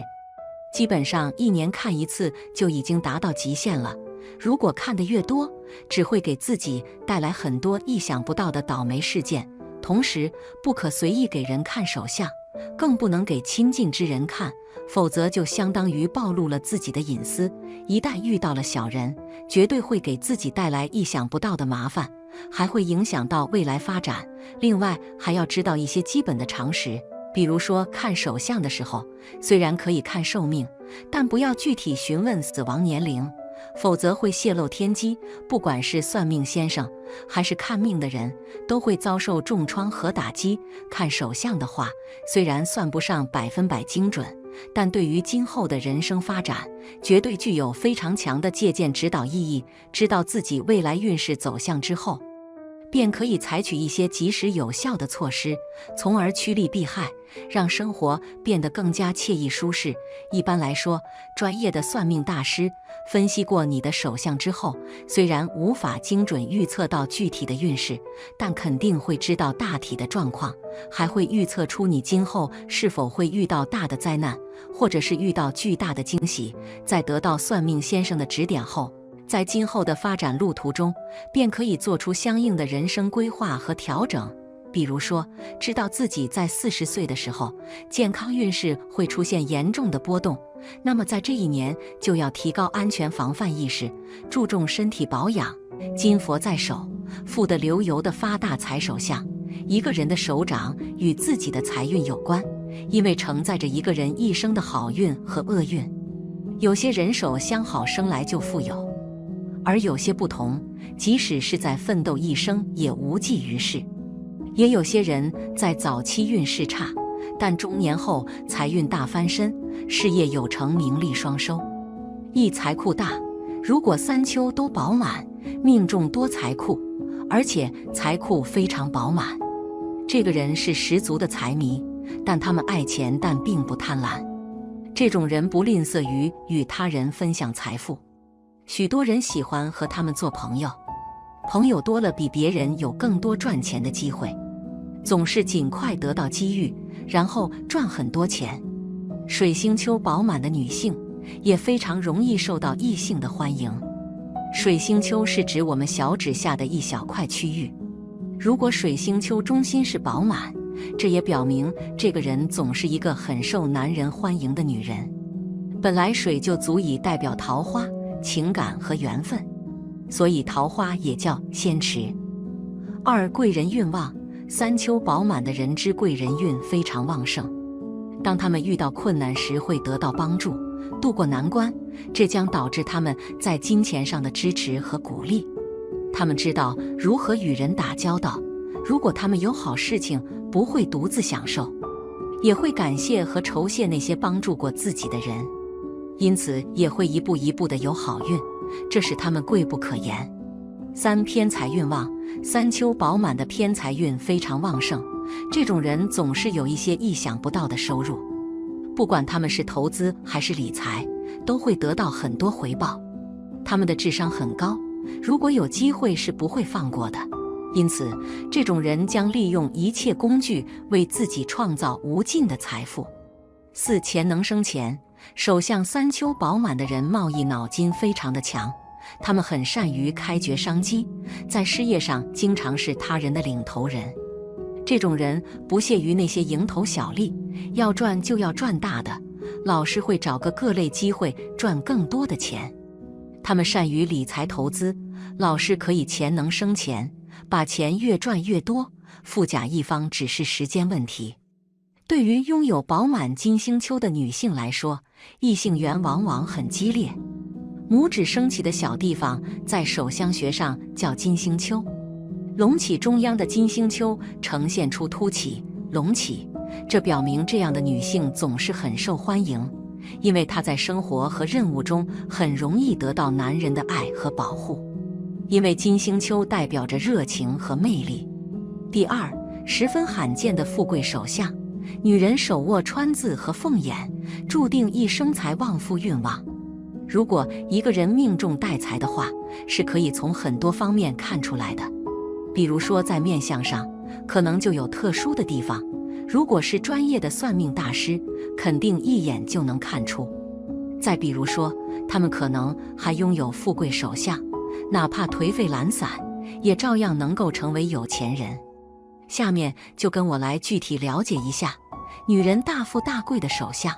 A: 基本上1年看一次就已经达到极限了。如果看得越多，只会给自己带来很多意想不到的倒霉事件。同时，不可随意给人看手相，更不能给亲近之人看，否则就相当于暴露了自己的隐私。一旦遇到了小人，绝对会给自己带来意想不到的麻烦，还会影响到未来发展。另外，还要知道一些基本的常识，比如说看手相的时候，虽然可以看寿命，但不要具体询问死亡年龄，否则会泄露天机。不管是算命先生还是看命的人，都会遭受重创和打击。看手相的话，虽然算不上100%精准，但对于今后的人生发展，绝对具有非常强的借鉴指导意义。知道自己未来运势走向之后，便可以采取一些及时有效的措施，从而趋利避害，让生活变得更加惬意舒适。一般来说，专业的算命大师分析过你的手相之后，虽然无法精准预测到具体的运势，但肯定会知道大体的状况，还会预测出你今后是否会遇到大的灾难，或者是遇到巨大的惊喜。在得到算命先生的指点后，在今后的发展路途中，便可以做出相应的人生规划和调整。比如说，知道自己在40岁的时候，健康运势会出现严重的波动，那么在这一年就要提高安全防范意识，注重身体保养。金佛在手，富得流油的发大财手相。一个人的手掌与自己的财运有关，因为承载着一个人一生的好运和厄运。有些人手相好，生来就富有，而有些不同，即使是在奋斗一生也无济于事。也有些人在早期运势差，但中年后财运大翻身，事业有成，名利双收，一财库大。如果3秋都饱满，命中多财库，而且财库非常饱满，这个人是十足的财迷，但他们爱钱，但并不贪婪。这种人不吝啬于与他人分享财富，许多人喜欢和他们做朋友，朋友多了比别人有更多赚钱的机会，总是尽快得到机遇，然后赚很多钱。水星丘饱满的女性也非常容易受到异性的欢迎。水星丘是指我们小指下的一小块区域，如果水星丘中心是饱满，这也表明这个人总是一个很受男人欢迎的女人。本来水就足以代表桃花、情感和缘分，所以桃花也叫仙池。2、贵人运旺。3秋饱满的人之贵人运非常旺盛，当他们遇到困难时会得到帮助，渡过难关，这将导致他们在金钱上的支持和鼓励。他们知道如何与人打交道，如果他们有好事情，不会独自享受，也会感谢和酬谢那些帮助过自己的人，因此也会一步一步的有好运，这使他们贵不可言。3、偏财运旺。3秋饱满的偏财运非常旺盛，这种人总是有一些意想不到的收入，不管他们是投资还是理财，都会得到很多回报。他们的智商很高，如果有机会是不会放过的，因此这种人将利用一切工具为自己创造无尽的财富。4、钱能生钱。手相3秋饱满的人贸易脑筋非常的强，他们很善于开掘商机，在事业上经常是他人的领头人。这种人不屑于那些蝇头小利，要赚就要赚大的，老是会找个各类机会赚更多的钱。他们善于理财投资，老是可以钱能生钱，把钱越赚越多，富甲一方只是时间问题。对于拥有饱满金星丘的女性来说，异性缘往往很激烈。拇指升起的小地方在手相学上叫金星丘，隆起中央的金星丘呈现出凸起、隆起，这表明这样的女性总是很受欢迎，因为她在生活和任务中很容易得到男人的爱和保护。因为金星丘代表着热情和魅力。第二，十分罕见的富贵手相，女人手握川字和凤眼，注定一生财旺富运旺。如果一个人命中带财的话，是可以从很多方面看出来的。比如说在面相上，可能就有特殊的地方，如果是专业的算命大师，肯定一眼就能看出。再比如说，他们可能还拥有富贵手相，哪怕颓废懒散，也照样能够成为有钱人。下面就跟我来具体了解一下女人大富大贵的手相。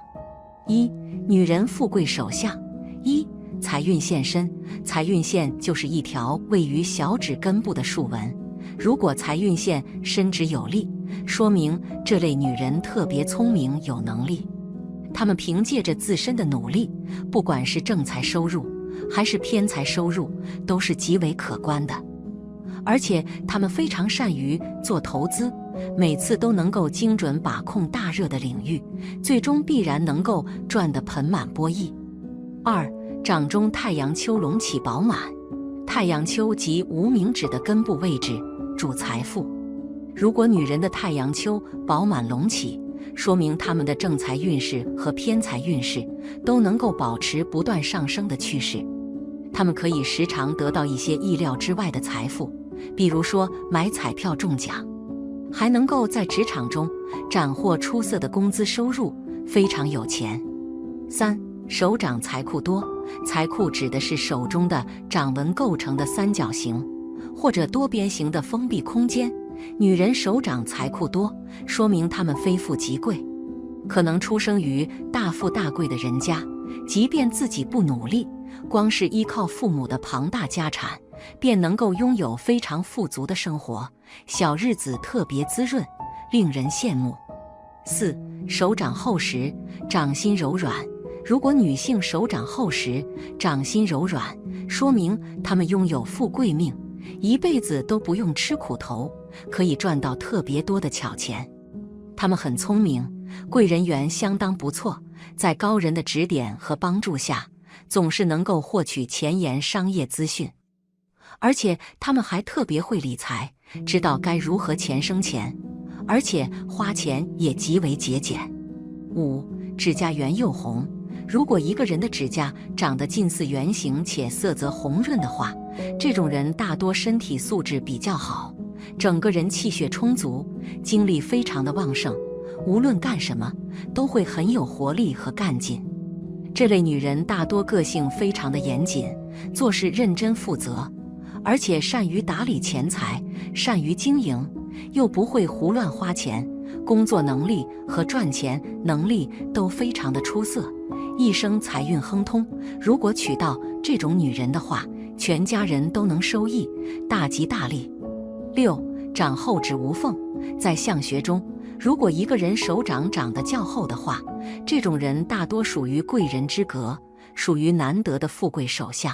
A: 一、女人富贵手相。一、财运线身。财运线就是一条位于小指根部的竖纹，如果财运线伸直有力，说明这类女人特别聪明有能力。她们凭借着自身的努力，不管是正财收入还是偏财收入，都是极为可观的。而且她们非常善于做投资，每次都能够精准把控大热的领域，最终必然能够赚得盆满钵溢。二、掌中太阳丘隆起饱满。太阳丘即无名指的根部位置，主财富。如果女人的太阳丘饱满隆起，说明她们的正财运势和偏财运势都能够保持不断上升的趋势。她们可以时常得到一些意料之外的财富，比如说买彩票中奖，还能够在职场中斩获出色的工资收入，非常有钱。三、手掌财库多。财库指的是手中的掌纹构成的三角形或者多边形的封闭空间。女人手掌财库多，说明她们非富即贵，可能出生于大富大贵的人家，即便自己不努力，光是依靠父母的庞大家产，便能够拥有非常富足的生活，小日子特别滋润，令人羡慕。四、手掌厚实，掌心柔软。如果女性手掌厚实，掌心柔软，说明她们拥有富贵命，一辈子都不用吃苦头，可以赚到特别多的巧钱。她们很聪明，贵人缘相当不错，在高人的指点和帮助下，总是能够获取前沿商业资讯。而且她们还特别会理财，知道该如何钱生钱，而且花钱也极为节俭。五、指甲圆又红。如果一个人的指甲长得近似圆形且色泽红润的话，这种人大多身体素质比较好，整个人气血充足，精力非常的旺盛，无论干什么都会很有活力和干劲。这类女人大多个性非常的严谨，做事认真负责，而且善于打理钱财，善于经营，又不会胡乱花钱，工作能力和赚钱能力都非常的出色，一生财运亨通。如果娶到这种女人的话，全家人都能收益，大吉大利。六、掌后指无缝。在相学中，如果一个人手掌长得较厚的话，这种人大多属于贵人之格，属于难得的富贵手相。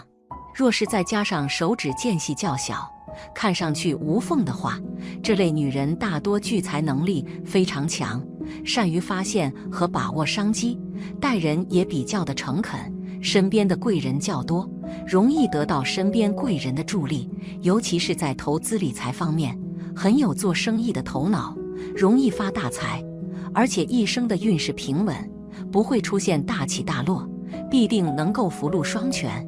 A: 若是再加上手指间隙较小，看上去无缝的话，这类女人大多聚财能力非常强，善于发现和把握商机，待人也比较的诚恳，身边的贵人较多，容易得到身边贵人的助力，尤其是在投资理财方面，很有做生意的头脑，容易发大财，而且一生的运势平稳，不会出现大起大落，必定能够福禄双全。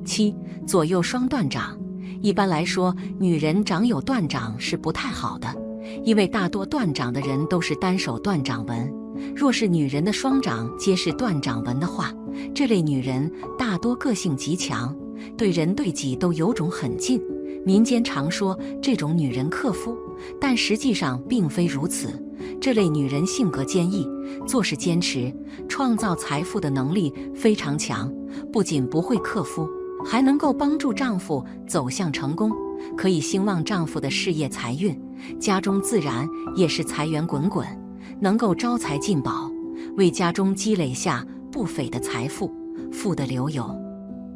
A: 七、左右双断掌。一般来说，女人掌有断掌是不太好的，因为大多断掌的人都是单手断掌纹。若是女人的双掌皆是断掌纹的话，这类女人大多个性极强，对人对己都有种狠劲。民间常说这种女人克夫，但实际上并非如此。这类女人性格坚毅，做事坚持，创造财富的能力非常强，不仅不会克夫，还能够帮助丈夫走向成功，可以兴旺丈夫的事业财运，家中自然也是财源滚滚，能够招财进宝，为家中积累下不菲的财富，富得流油。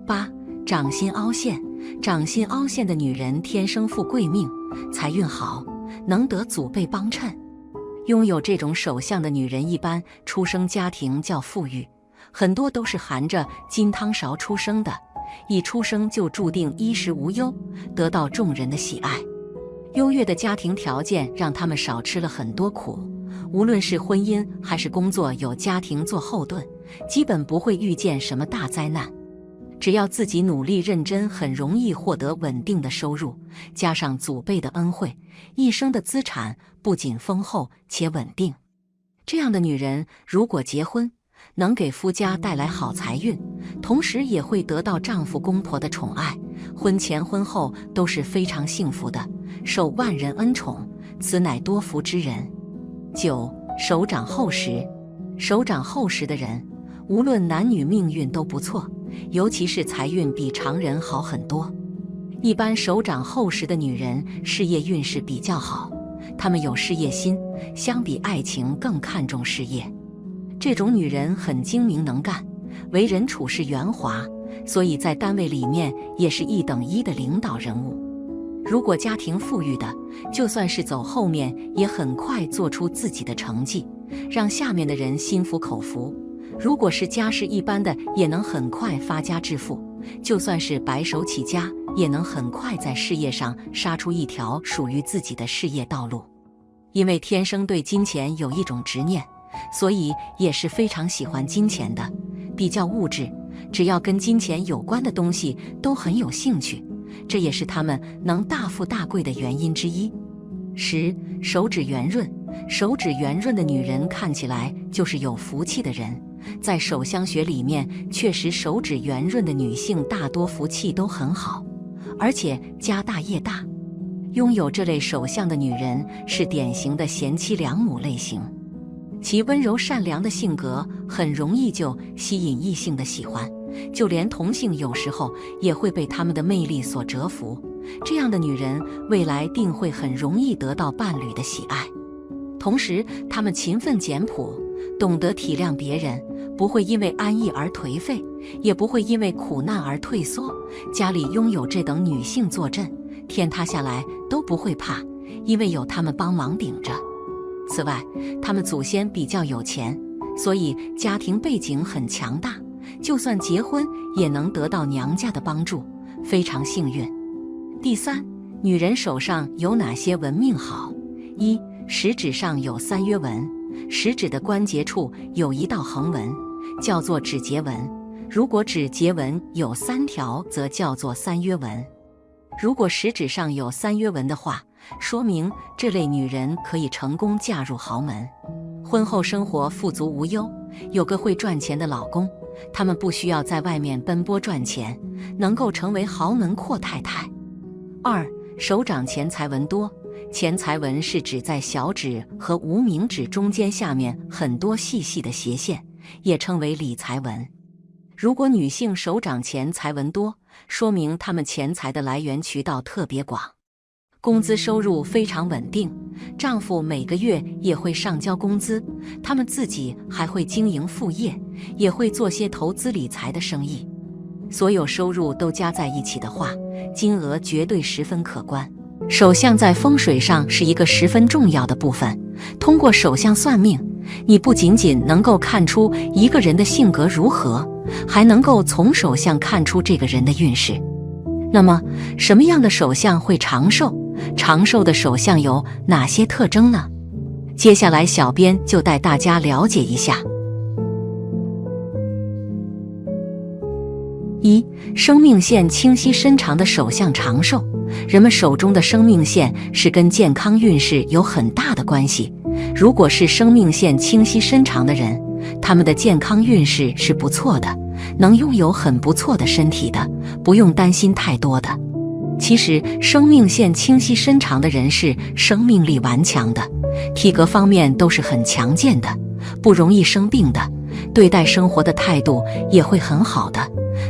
A: 八、掌心凹陷。掌心凹陷的女人天生富贵命，财运好，能得祖辈帮衬。拥有这种手相的女人一般出生家庭较富裕，很多都是含着金汤勺出生的，一出生就注定衣食无忧，得到众人的喜爱。优越的家庭条件让他们少吃了很多苦，无论是婚姻还是工作，有家庭做后盾，基本不会遇见什么大灾难。只要自己努力认真，很容易获得稳定的收入，加上祖辈的恩惠，一生的资产不仅丰厚且稳定。这样的女人如果结婚，能给夫家带来好财运，同时也会得到丈夫公婆的宠爱，婚前婚后都是非常幸福的，受万人恩宠，此乃多福之人。9. 手掌厚实。手掌厚实的人，无论男女命运都不错，尤其是财运比常人好很多。一般手掌厚实的女人事业运势比较好，她们有事业心，相比爱情更看重事业。这种女人很精明能干，为人处事圆滑，所以在单位里面也是1等1的领导人物。如果家庭富裕的，就算是走后面也很快做出自己的成绩，让下面的人心服口服。如果是家世一般的，也能很快发家致富，就算是白手起家，也能很快在事业上杀出一条属于自己的事业道路。因为天生对金钱有一种执念，所以也是非常喜欢金钱的，比较物质，只要跟金钱有关的东西都很有兴趣，这也是他们能大富大贵的原因之一。10. 手指圆润。手指圆润的女人看起来就是有福气的人，在手相学里面，确实手指圆润的女性大多福气都很好，而且家大业大。拥有这类手相的女人是典型的贤妻良母类型，其温柔善良的性格很容易就吸引异性的喜欢，就连同性有时候也会被她们的魅力所折服。这样的女人未来定会很容易得到伴侣的喜爱。同时，她们勤奋简朴，懂得体谅别人，不会因为安逸而颓废，也不会因为苦难而退缩。家里拥有这等女性坐镇，天塌下来都不会怕，因为有她们帮忙顶着。此外，她们祖先比较有钱，所以家庭背景很强大，就算结婚也能得到娘家的帮助，非常幸运。第3，女人手上有哪些纹命好？1. 食指上有3约纹，食指的关节处有一道横纹，叫做指节纹。如果指节纹有3条，则叫做3约纹。如果食指上有3约纹的话，说明这类女人可以成功嫁入豪门，婚后生活富足无忧，有个会赚钱的老公，她们不需要在外面奔波赚钱，能够成为豪门阔太太。2. 手掌钱财纹多。钱财纹是指在小指和无名指中间下面很多细细的斜线，也称为理财纹。如果女性手掌钱财纹多，说明她们钱财的来源渠道特别广，工资收入非常稳定，丈夫每个月也会上交工资，她们自己还会经营副业，也会做些投资理财的生意。所有收入都加在一起的话，金额绝对十分可观。手相在风水上是一个十分重要的部分，通过手相算命，你不仅仅能够看出一个人的性格如何，还能够从手相看出这个人的运势。那么，什么样的手相会长寿？长寿的手相有哪些特征呢？接下来小编就带大家了解一下。1. 生命线清晰深长的手相长寿。人们手中的生命线是跟健康运势有很大的关系，如果是生命线清晰深长的人，他们的健康运势是不错的，能拥有很不错的身体的，不用担心太多的。其实生命线清晰深长的人是生命力顽强的，体格方面都是很强健的，不容易生病的，对待生活的态度也会很好的，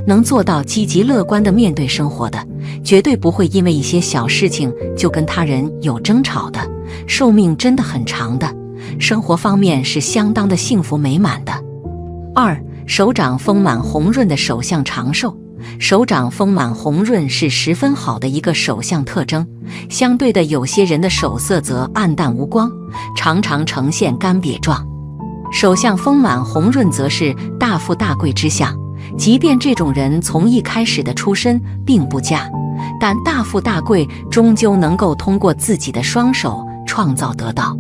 A: 能做到积极乐观地面对生活的，绝对不会因为一些小事情就跟他人有争吵的，寿命真的很长的，生活方面是相当的幸福美满的。2. 手掌丰满红润的手相长寿。手掌丰满红润是十分好的一个手相特征。相对的，有些人的手色则暗淡无光，常常呈现干瘪状。手相丰满红润则是大富大贵之相，即便这种人从一开始的出身并不佳，但大富大贵终究能够通过自己的双手创造得到。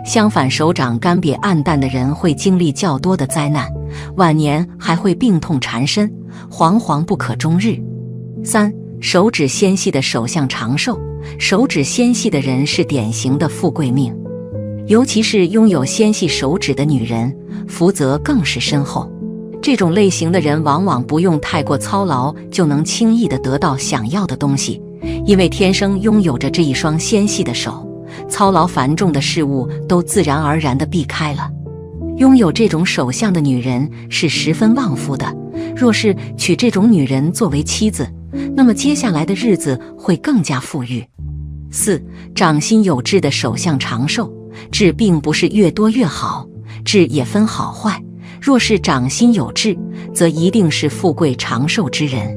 A: 相反，手掌干瘪暗淡的人会经历较多的灾难，晚年还会病痛缠身，惶惶不可终日。3. 手指纤细的手相长寿。手指纤细的人是典型的富贵命，尤其是拥有纤细手指的女人，福泽更是深厚。这种类型的人往往不用太过操劳就能轻易地得到想要的东西，因为天生拥有着这一双纤细的手，操劳繁重的事物都自然而然地避开了。拥有这种手相的女人是十分旺夫的，若是娶这种女人作为妻子，那么接下来的日子会更加富裕。4. 掌心有痣的手相长寿。痣并不是越多越好，痣也分好坏，若是掌心有痣，则一定是富贵长寿之人。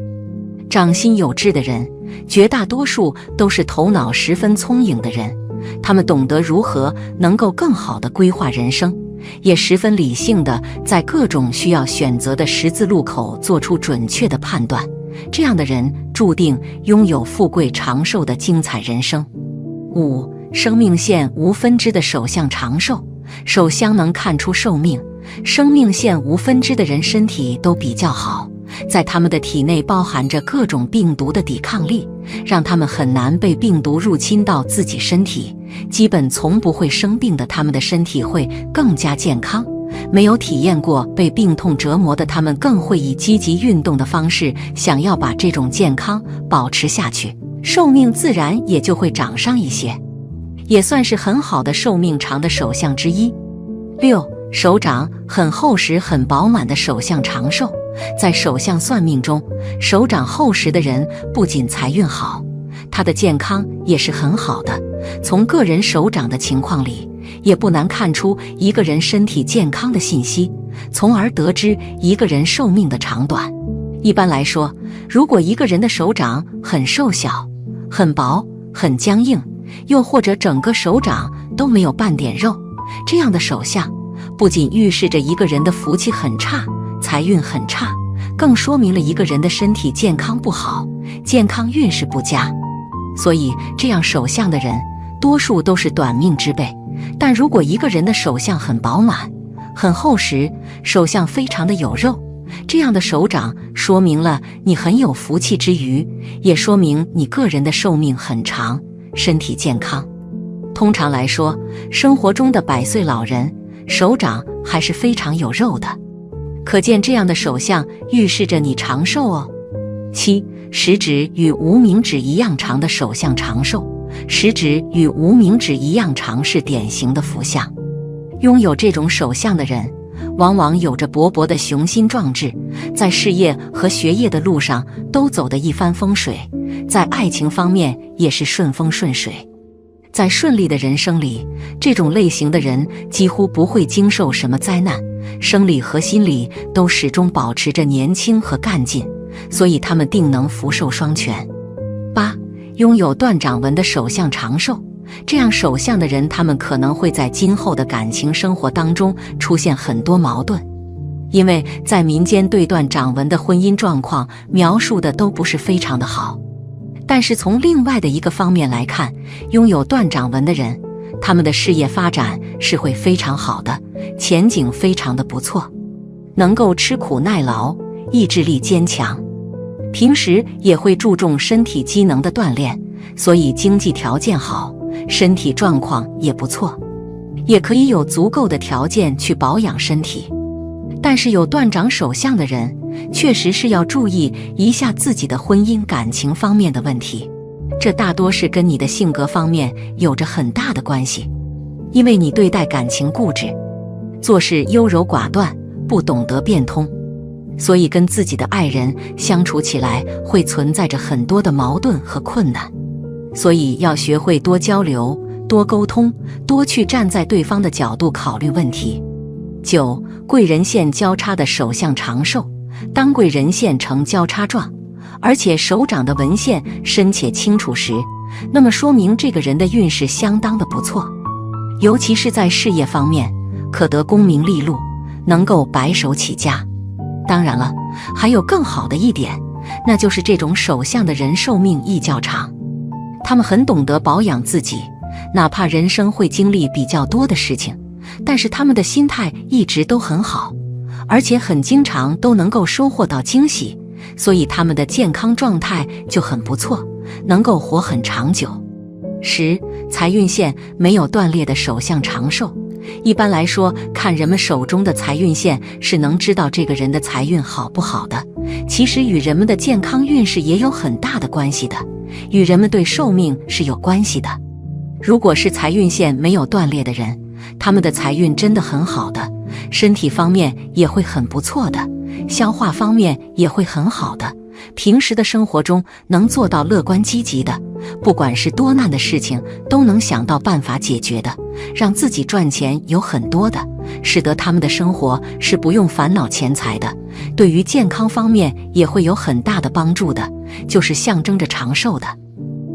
A: 掌心有痣的人，绝大多数都是头脑十分聪颖的人，他们懂得如何能够更好地规划人生，也十分理性地在各种需要选择的十字路口做出准确的判断。这样的人注定拥有富贵长寿的精彩人生。5. 生命线无分支的手相长寿。手相能看出寿命，生命线无分支的人身体都比较好，在他们的体内包含着各种病毒的抵抗力，让他们很难被病毒入侵到自己身体，基本从不会生病的他们的身体会更加健康。没有体验过被病痛折磨的他们更会以积极运动的方式想要把这种健康保持下去，寿命自然也就会长上一些，也算是很好的寿命长的手相之一。6. 手掌很厚实很饱满的手相长寿。在手相算命中，手掌厚实的人不仅财运好，他的健康也是很好的。从个人手掌的情况里，也不难看出一个人身体健康的信息，从而得知一个人寿命的长短。一般来说，如果一个人的手掌很瘦小、很薄、很僵硬，又或者整个手掌都没有半点肉，这样的手相不仅预示着一个人的福气很差，财运很差，更说明了一个人的身体健康不好，健康运势不佳。所以这样手相的人多数都是短命之辈。但如果一个人的手相很饱满、很厚实，手相非常的有肉，这样的手掌说明了你很有福气之余，也说明你个人的寿命很长，身体健康。通常来说，生活中的100岁老人手掌还是非常有肉的，可见这样的手相预示着你长寿哦。7. 食指与无名指一样长的手相长寿。食指与无名指一样长是典型的福相。拥有这种手相的人，往往有着勃勃的雄心壮志，在事业和学业的路上都走得一帆风水，在爱情方面也是顺风顺水。在顺利的人生里，这种类型的人几乎不会经受什么灾难，生理和心理都始终保持着年轻和干劲，所以他们定能福寿双全。8. 拥有断掌纹的手相长寿。这样手相的人，他们可能会在今后的感情生活当中出现很多矛盾，因为在民间对断掌纹的婚姻状况描述的都不是非常的好。但是从另外的一个方面来看，拥有断掌纹的人，他们的事业发展是会非常好的，前景非常的不错，能够吃苦耐劳，意志力坚强，平时也会注重身体机能的锻炼，所以经济条件好，身体状况也不错，也可以有足够的条件去保养身体。但是有断掌手相的人，确实是要注意一下自己的婚姻感情方面的问题，这大多是跟你的性格方面有着很大的关系。因为你对待感情固执，做事优柔寡断，不懂得变通，所以跟自己的爱人相处起来会存在着很多的矛盾和困难。所以要学会多交流，多沟通，多去站在对方的角度考虑问题。9. 贵人线交叉的手相长寿。当贵人线呈交叉状，而且手掌的纹线深且清楚时，那么说明这个人的运势相当的不错，尤其是在事业方面，可得功名利禄，能够白手起家。当然了，还有更好的一点，那就是这种手相的人寿命亦较长。他们很懂得保养自己，哪怕人生会经历比较多的事情，但是他们的心态一直都很好，而且很经常都能够收获到惊喜，所以他们的健康状态就很不错，能够活很长久。10. 财运线没有断裂的手相长寿。一般来说，看人们手中的财运线是能知道这个人的财运好不好的，其实与人们的健康运势也有很大的关系的，与人们对寿命是有关系的。如果是财运线没有断裂的人，他们的财运真的很好的，身体方面也会很不错的，消化方面也会很好的，平时的生活中能做到乐观积极的，不管是多难的事情都能想到办法解决的，让自己赚钱有很多的，使得他们的生活是不用烦恼钱财的，对于健康方面也会有很大的帮助的，就是象征着长寿的。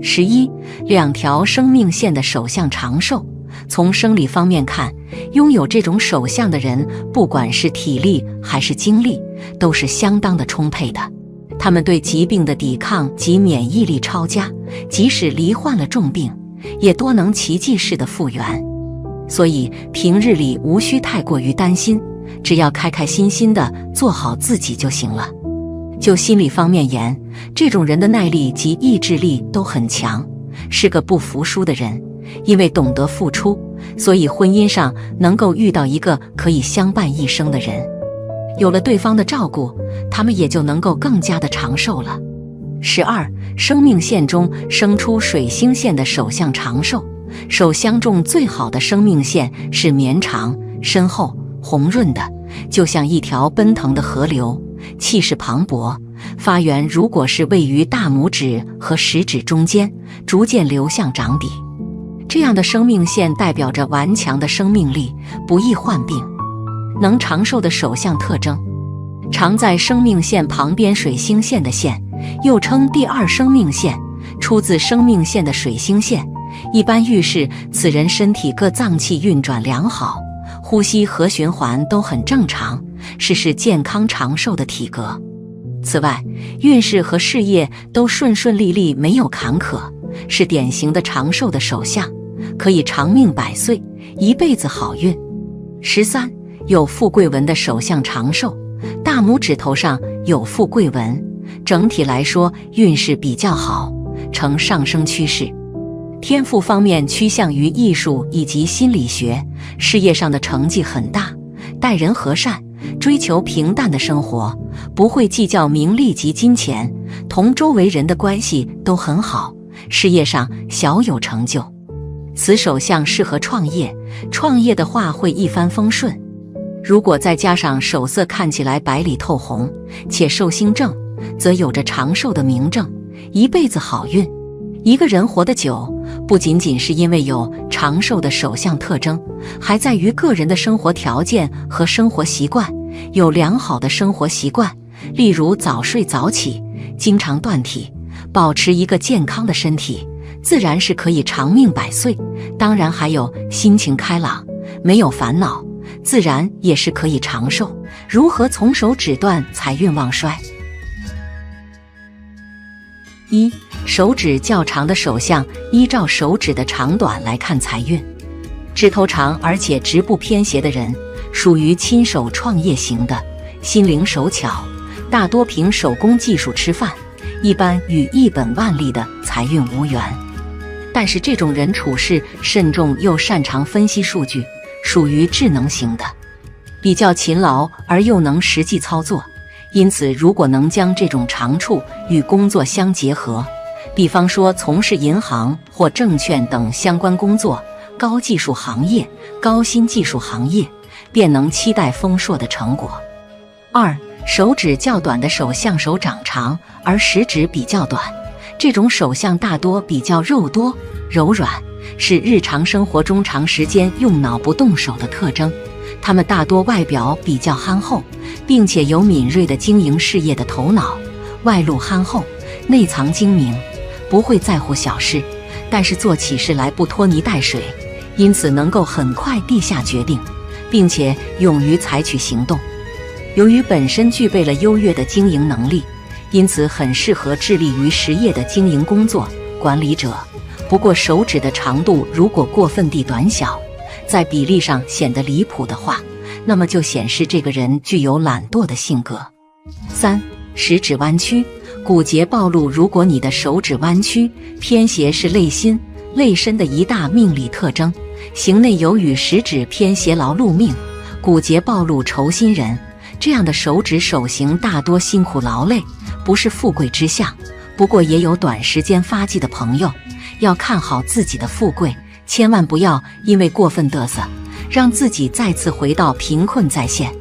A: 11. 2条生命线的手相长寿。从生理方面看，拥有这种手相的人，不管是体力还是精力，都是相当的充沛的。他们对疾病的抵抗及免疫力超佳，即使罹患了重病，也多能奇迹式的复原。所以平日里无需太过于担心，只要开开心心的做好自己就行了。就心理方面言，这种人的耐力及意志力都很强，是个不服输的人。因为懂得付出，所以婚姻上能够遇到一个可以相伴一生的人。有了对方的照顾，他们也就能够更加的长寿了。12. 生命线中生出水星线的手相长寿。手相中最好的生命线是绵长、深厚、红润的，就像一条奔腾的河流，气势磅礴。发源如果是位于大拇指和食指中间，逐渐流向掌底。这样的生命线代表着顽强的生命力，不易患病。能长寿的手相特征，常在生命线旁边水星线的线，又称第二生命线，出自生命线的水星线，一般预示此人身体各脏器运转良好，呼吸和循环都很正常，是健康长寿的体格。此外，运势和事业都顺顺利利，没有坎坷，是典型的长寿的手相，可以长命百岁，一辈子好运。13. 有富贵纹的手相长寿。大拇指头上有富贵纹，整体来说运势比较好，呈上升趋势。天赋方面趋向于艺术以及心理学，事业上的成绩很大，待人和善，追求平淡的生活，不会计较名利及金钱，同周围人的关系都很好，事业上小有成就。此手相适合创业，创业的话会一帆风顺。如果再加上手色看起来白里透红，且寿星正，则有着长寿的明证，一辈子好运。一个人活得久，不仅仅是因为有长寿的手相特征，还在于个人的生活条件和生活习惯。有良好的生活习惯，例如早睡早起，经常锻体，保持一个健康的身体，自然是可以长命百岁。当然还有心情开朗，没有烦恼，自然也是可以长寿。如何从手指断财运旺衰？1. 手指较长的手相，依照手指的长短来看财运。指头长而且直不偏斜的人，属于亲手创业型的，心灵手巧，大多凭手工技术吃饭，一般与一本万利的财运无缘。但是这种人处事慎重又擅长分析数据，属于智能型的，比较勤劳而又能实际操作。因此如果能将这种长处与工作相结合，比方说从事银行或证券等相关工作，高技术行业、高新技术行业，便能期待丰硕的成果。2. 手指较短的手相，手掌长而食指比较短，这种手相大多比较肉多、柔软，是日常生活中长时间用脑不动手的特征。他们大多外表比较憨厚，并且有敏锐的经营事业的头脑，外露憨厚，内藏精明，不会在乎小事，但是做起事来不拖泥带水，因此能够很快地下决定，并且勇于采取行动。由于本身具备了优越的经营能力，因此很适合致力于实业的经营工作。管理者，不过手指的长度如果过分地短小，在比例上显得离谱的话，那么就显示这个人具有懒惰的性格。3. 食指弯曲，骨节暴露。如果你的手指弯曲偏斜是肋心、肋身的一大命理特征，形内有与食指偏斜劳碌命，骨节暴露愁心人。这样的手指手型大多辛苦劳累，不是富贵之相。不过也有短时间发迹的朋友，要看好自己的富贵，千万不要因为过分嘚瑟，让自己再次回到贫困再现。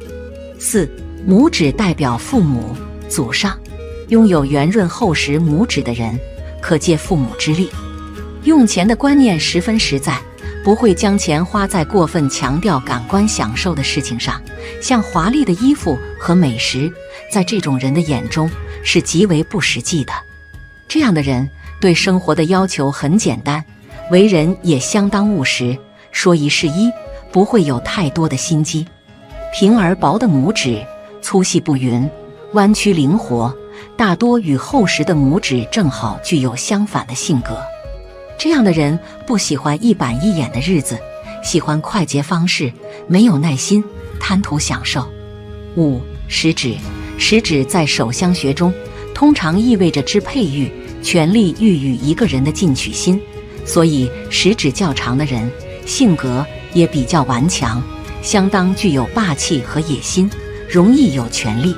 A: 4. 拇指代表父母、祖上，拥有圆润厚实拇指的人，可借父母之力。用钱的观念十分实在，不会将钱花在过分强调感官享受的事情上，像华丽的衣服和美食，在这种人的眼中是极为不实际的。这样的人对生活的要求很简单，为人也相当务实，说一是一，不会有太多的心机。平而薄的拇指，粗细不匀，弯曲灵活，大多与厚实的拇指正好具有相反的性格。这样的人不喜欢一板一眼的日子，喜欢快捷方式，没有耐心，贪图享受。5. 食指，食指在手相学中通常意味着支配欲、权力欲与一个人的进取心，所以食指较长的人性格也比较顽强，相当具有霸气和野心，容易有权力。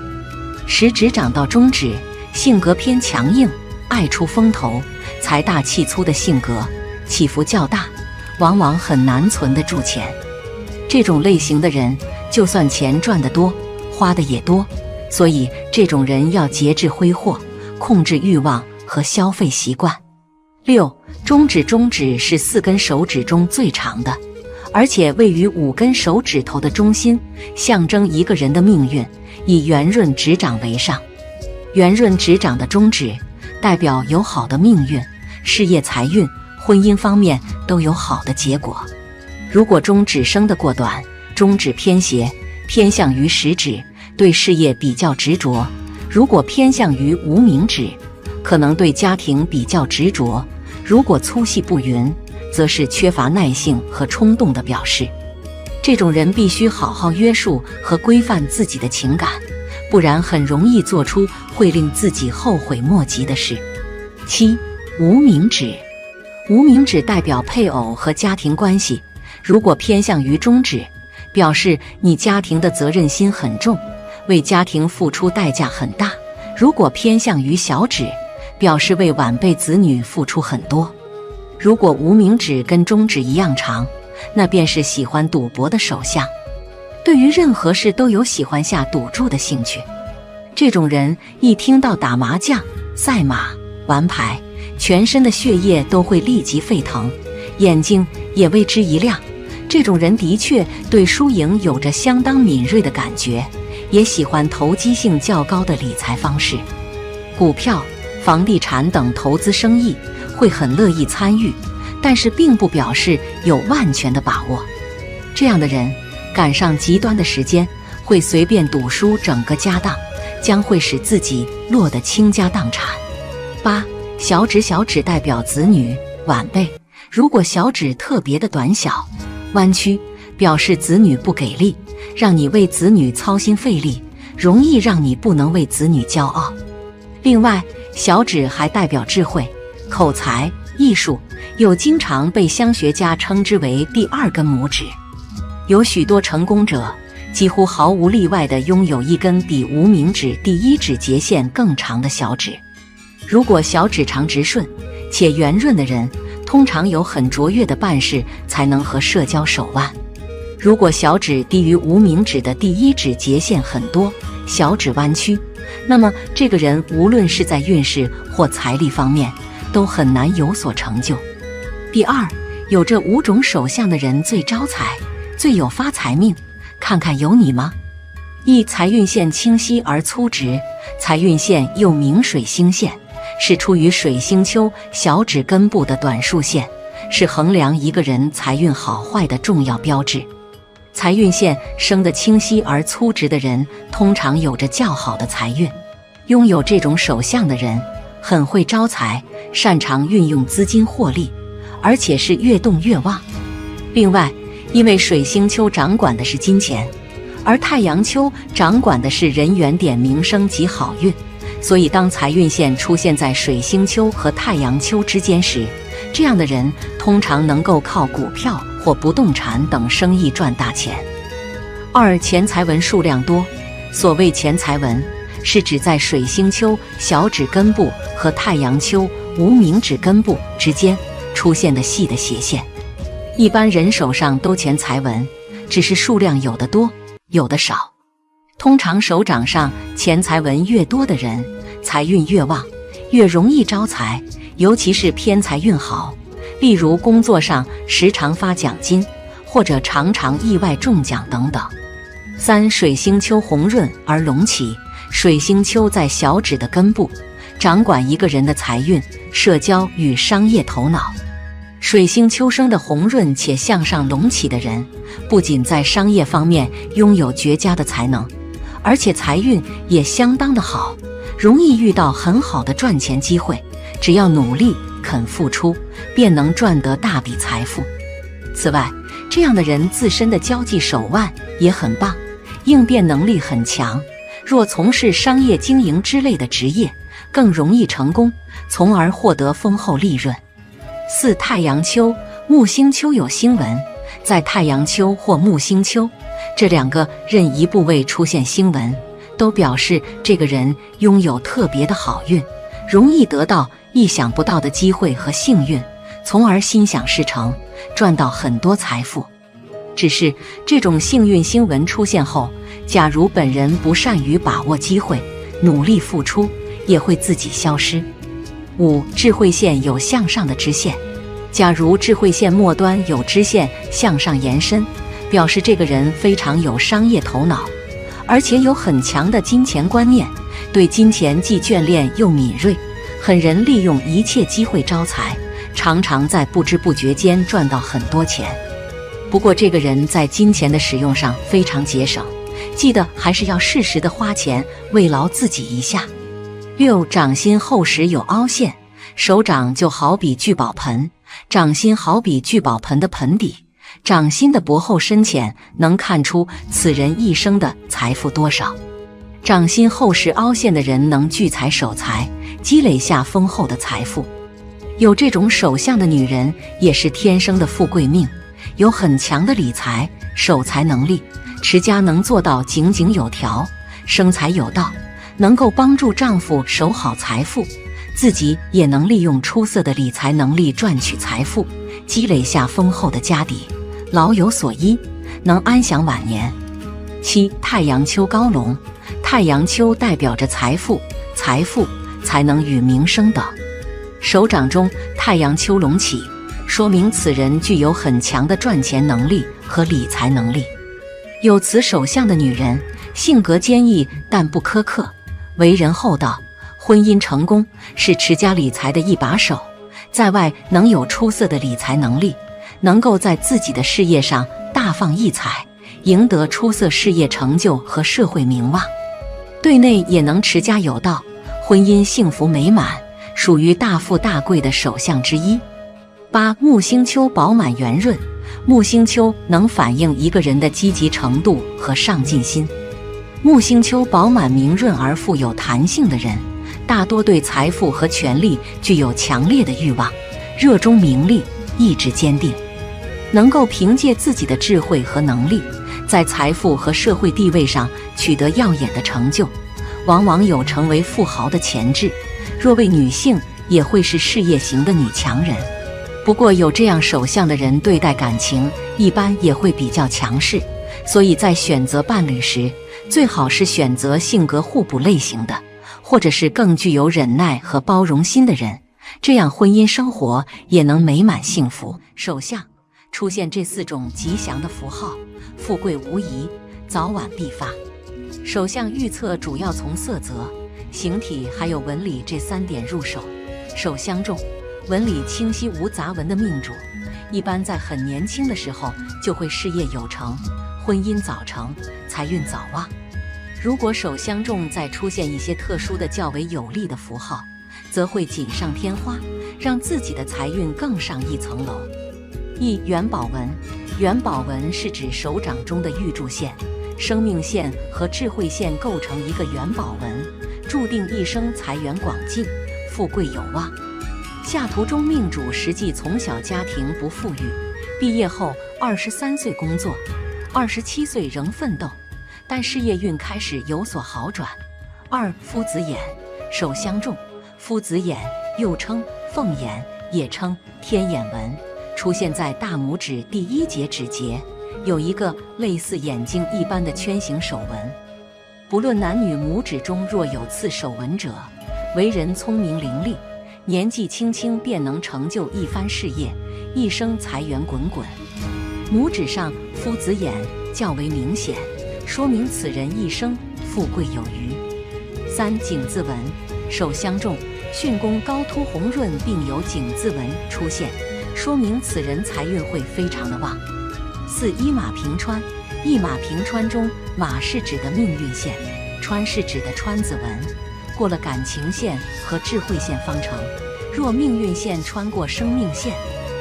A: 食指长到中指，性格偏强硬，爱出风头，财大气粗的性格，起伏较大，往往很难存得住钱。这种类型的人，就算钱赚得多，花的也多，所以这种人要节制挥霍，控制欲望和消费习惯。6. 中指，中指是4根手指中最长的，而且位于5根手指头的中心，象征一个人的命运，以圆润指掌为上。圆润指掌的中指代表有好的命运，事业财运、婚姻方面都有好的结果。如果中指生得过短，中指偏斜，偏向于食指，对事业比较执着；如果偏向于无名指，可能对家庭比较执着；如果粗细不匀，则是缺乏耐性和冲动的表示。这种人必须好好约束和规范自己的情感，不然很容易做出会令自己后悔莫及的事。7. 无名指，无名指代表配偶和家庭关系，如果偏向于中指，表示你家庭的责任心很重，为家庭付出代价很大；如果偏向于小指，表示为晚辈子女付出很多。如果无名指跟中指一样长，那便是喜欢赌博的手相，对于任何事都有喜欢下赌注的兴趣。这种人一听到打麻将、赛马、玩牌，全身的血液都会立即沸腾，眼睛也为之一亮。这种人的确对输赢有着相当敏锐的感觉，也喜欢投机性较高的理财方式。股票、房地产等投资生意会很乐意参与，但是并不表示有万全的把握。这样的人赶上极端的时间，会随便赌输整个家当，将会使自己落得倾家荡产。8. 小指，小指代表子女、晚辈，如果小指特别的短小、弯曲，表示子女不给力，让你为子女操心费力，容易让你不能为子女骄傲。另外，小指还代表智慧、口才、艺术，又经常被乡学家称之为第2根拇指。有许多成功者几乎毫无例外地拥有一根比无名指第1指节线更长的小指。如果小指长直顺且圆润的人，通常有很卓越的办事才能和社交手腕。如果小指低于无名指的第1指节线很多，小指弯曲，那么这个人无论是在运势或财力方面都很难有所成就。第2，有这5种手相的人最招财，最有发财命，看看有你吗？一、财运线清晰而粗直，财运线又名水星线，是出于水星丘小指根部的短竖线，是衡量一个人财运好坏的重要标志。财运线生得清晰而粗直的人，通常有着较好的财运。拥有这种手相的人，很会招财，擅长运用资金获利，而且是越动越旺。另外，因为水星丘掌管的是金钱，而太阳丘掌管的是人缘点名声及好运，所以当财运线出现在水星丘和太阳丘之间时，这样的人通常能够靠股票或不动产等生意赚大钱。二、钱财纹数量多。所谓钱财纹，是指在水星丘小指根部和太阳丘无名指根部之间出现的细的斜线。一般人手上都钱财纹，只是数量有的多，有的少。通常手掌上钱财纹越多的人，财运越旺，越容易招财，尤其是偏财运好，例如工作上时常发奖金，或者常常意外中奖等等。三、水星丘红润而隆起。水星丘在小指的根部，掌管一个人的财运、社交与商业头脑。水星丘生的红润且向上隆起的人，不仅在商业方面拥有绝佳的才能，而且财运也相当的好，容易遇到很好的赚钱机会，只要努力肯付出，便能赚得大笔财富。此外，这样的人自身的交际手腕也很棒，应变能力很强，若从事商业经营之类的职业，更容易成功，从而获得丰厚利润。四、太阳丘、木星丘有星纹。在太阳丘或木星丘这两个任一部位出现星纹，都表示这个人拥有特别的好运，容易得到意想不到的机会和幸运，从而心想事成，赚到很多财富。只是这种幸运星纹出现后，假如本人不善于把握机会，努力付出，也会自己消失。五、智慧线有向上的支线。假如智慧线末端有支线向上延伸，表示这个人非常有商业头脑，而且有很强的金钱观念，对金钱既眷恋又敏锐，很能利用一切机会招财，常常在不知不觉间赚到很多钱。不过这个人在金钱的使用上非常节省，记得还是要适时的花钱，慰劳自己一下。六、掌心厚实有凹陷。手掌就好比聚宝盆，掌心好比聚宝盆的盆底，掌心的薄厚深浅能看出此人一生的财富多少。掌心厚实凹陷的人能聚财守财，积累下丰厚的财富。有这种手相的女人也是天生的富贵命，有很强的理财守财能力，持家能做到井井有条，生财有道，能够帮助丈夫守好财富，自己也能利用出色的理财能力赚取财富，积累下丰厚的家底，老有所依，能安享晚年。七、太阳丘高隆。太阳丘代表着财富、才能与名声等。手掌中太阳丘隆起，说明此人具有很强的赚钱能力和理财能力。有此手相的女人，性格坚毅但不苛刻，为人厚道，婚姻成功，是持家理财的一把手，在外能有出色的理财能力，能够在自己的事业上大放异彩，赢得出色事业成就和社会名望。对内也能持家有道，婚姻幸福美满，属于大富大贵的手相之一。八、木星丘饱满圆润。木星丘能反映一个人的积极程度和上进心。木星丘饱满明润而富有弹性的人，大多对财富和权力具有强烈的欲望，热衷名利，意志坚定，能够凭借自己的智慧和能力，在财富和社会地位上取得耀眼的成就，往往有成为富豪的潜质。若为女性，也会是事业型的女强人。不过有这样手相的人对待感情一般也会比较强势，所以在选择伴侣时，最好是选择性格互补类型的，或者是更具有忍耐和包容心的人，这样婚姻生活也能美满幸福。手相出现这4种吉祥的符号，富贵无疑，早晚必发。手相预测主要从色泽、形体还有纹理这3点入手。手相中，纹理清晰无杂纹的命主，一般在很年轻的时候就会事业有成，婚姻早成，财运早旺。如果手相中再出现一些特殊的较为有利的符号，则会锦上添花，让自己的财运更上一层楼。元宝纹，元宝纹是指手掌中的玉柱线、生命线和智慧线构成一个元宝纹，注定一生财源广进，富贵有望。下图中命主实际从小家庭不富裕，毕业后23岁工作，27岁仍奋斗，但事业运开始有所好转。夫子眼，手相中，夫子眼又称凤眼，也称天眼纹，出现在大拇指第1节指节，有一个类似眼睛一般的圈形手纹。不论男女，拇指中若有此手纹者，为人聪明伶俐，年纪轻轻便能成就一番事业，一生财源滚滚。拇指上夫子眼较为明显，说明此人一生富贵有余。井字纹，手相中，巽宫高凸红润，并有井字纹出现，说明此人财运会非常的旺。一马平川，一马平川中，马是指的命运线，川是指的川字纹，过了感情线和智慧线方成。若命运线穿过生命线、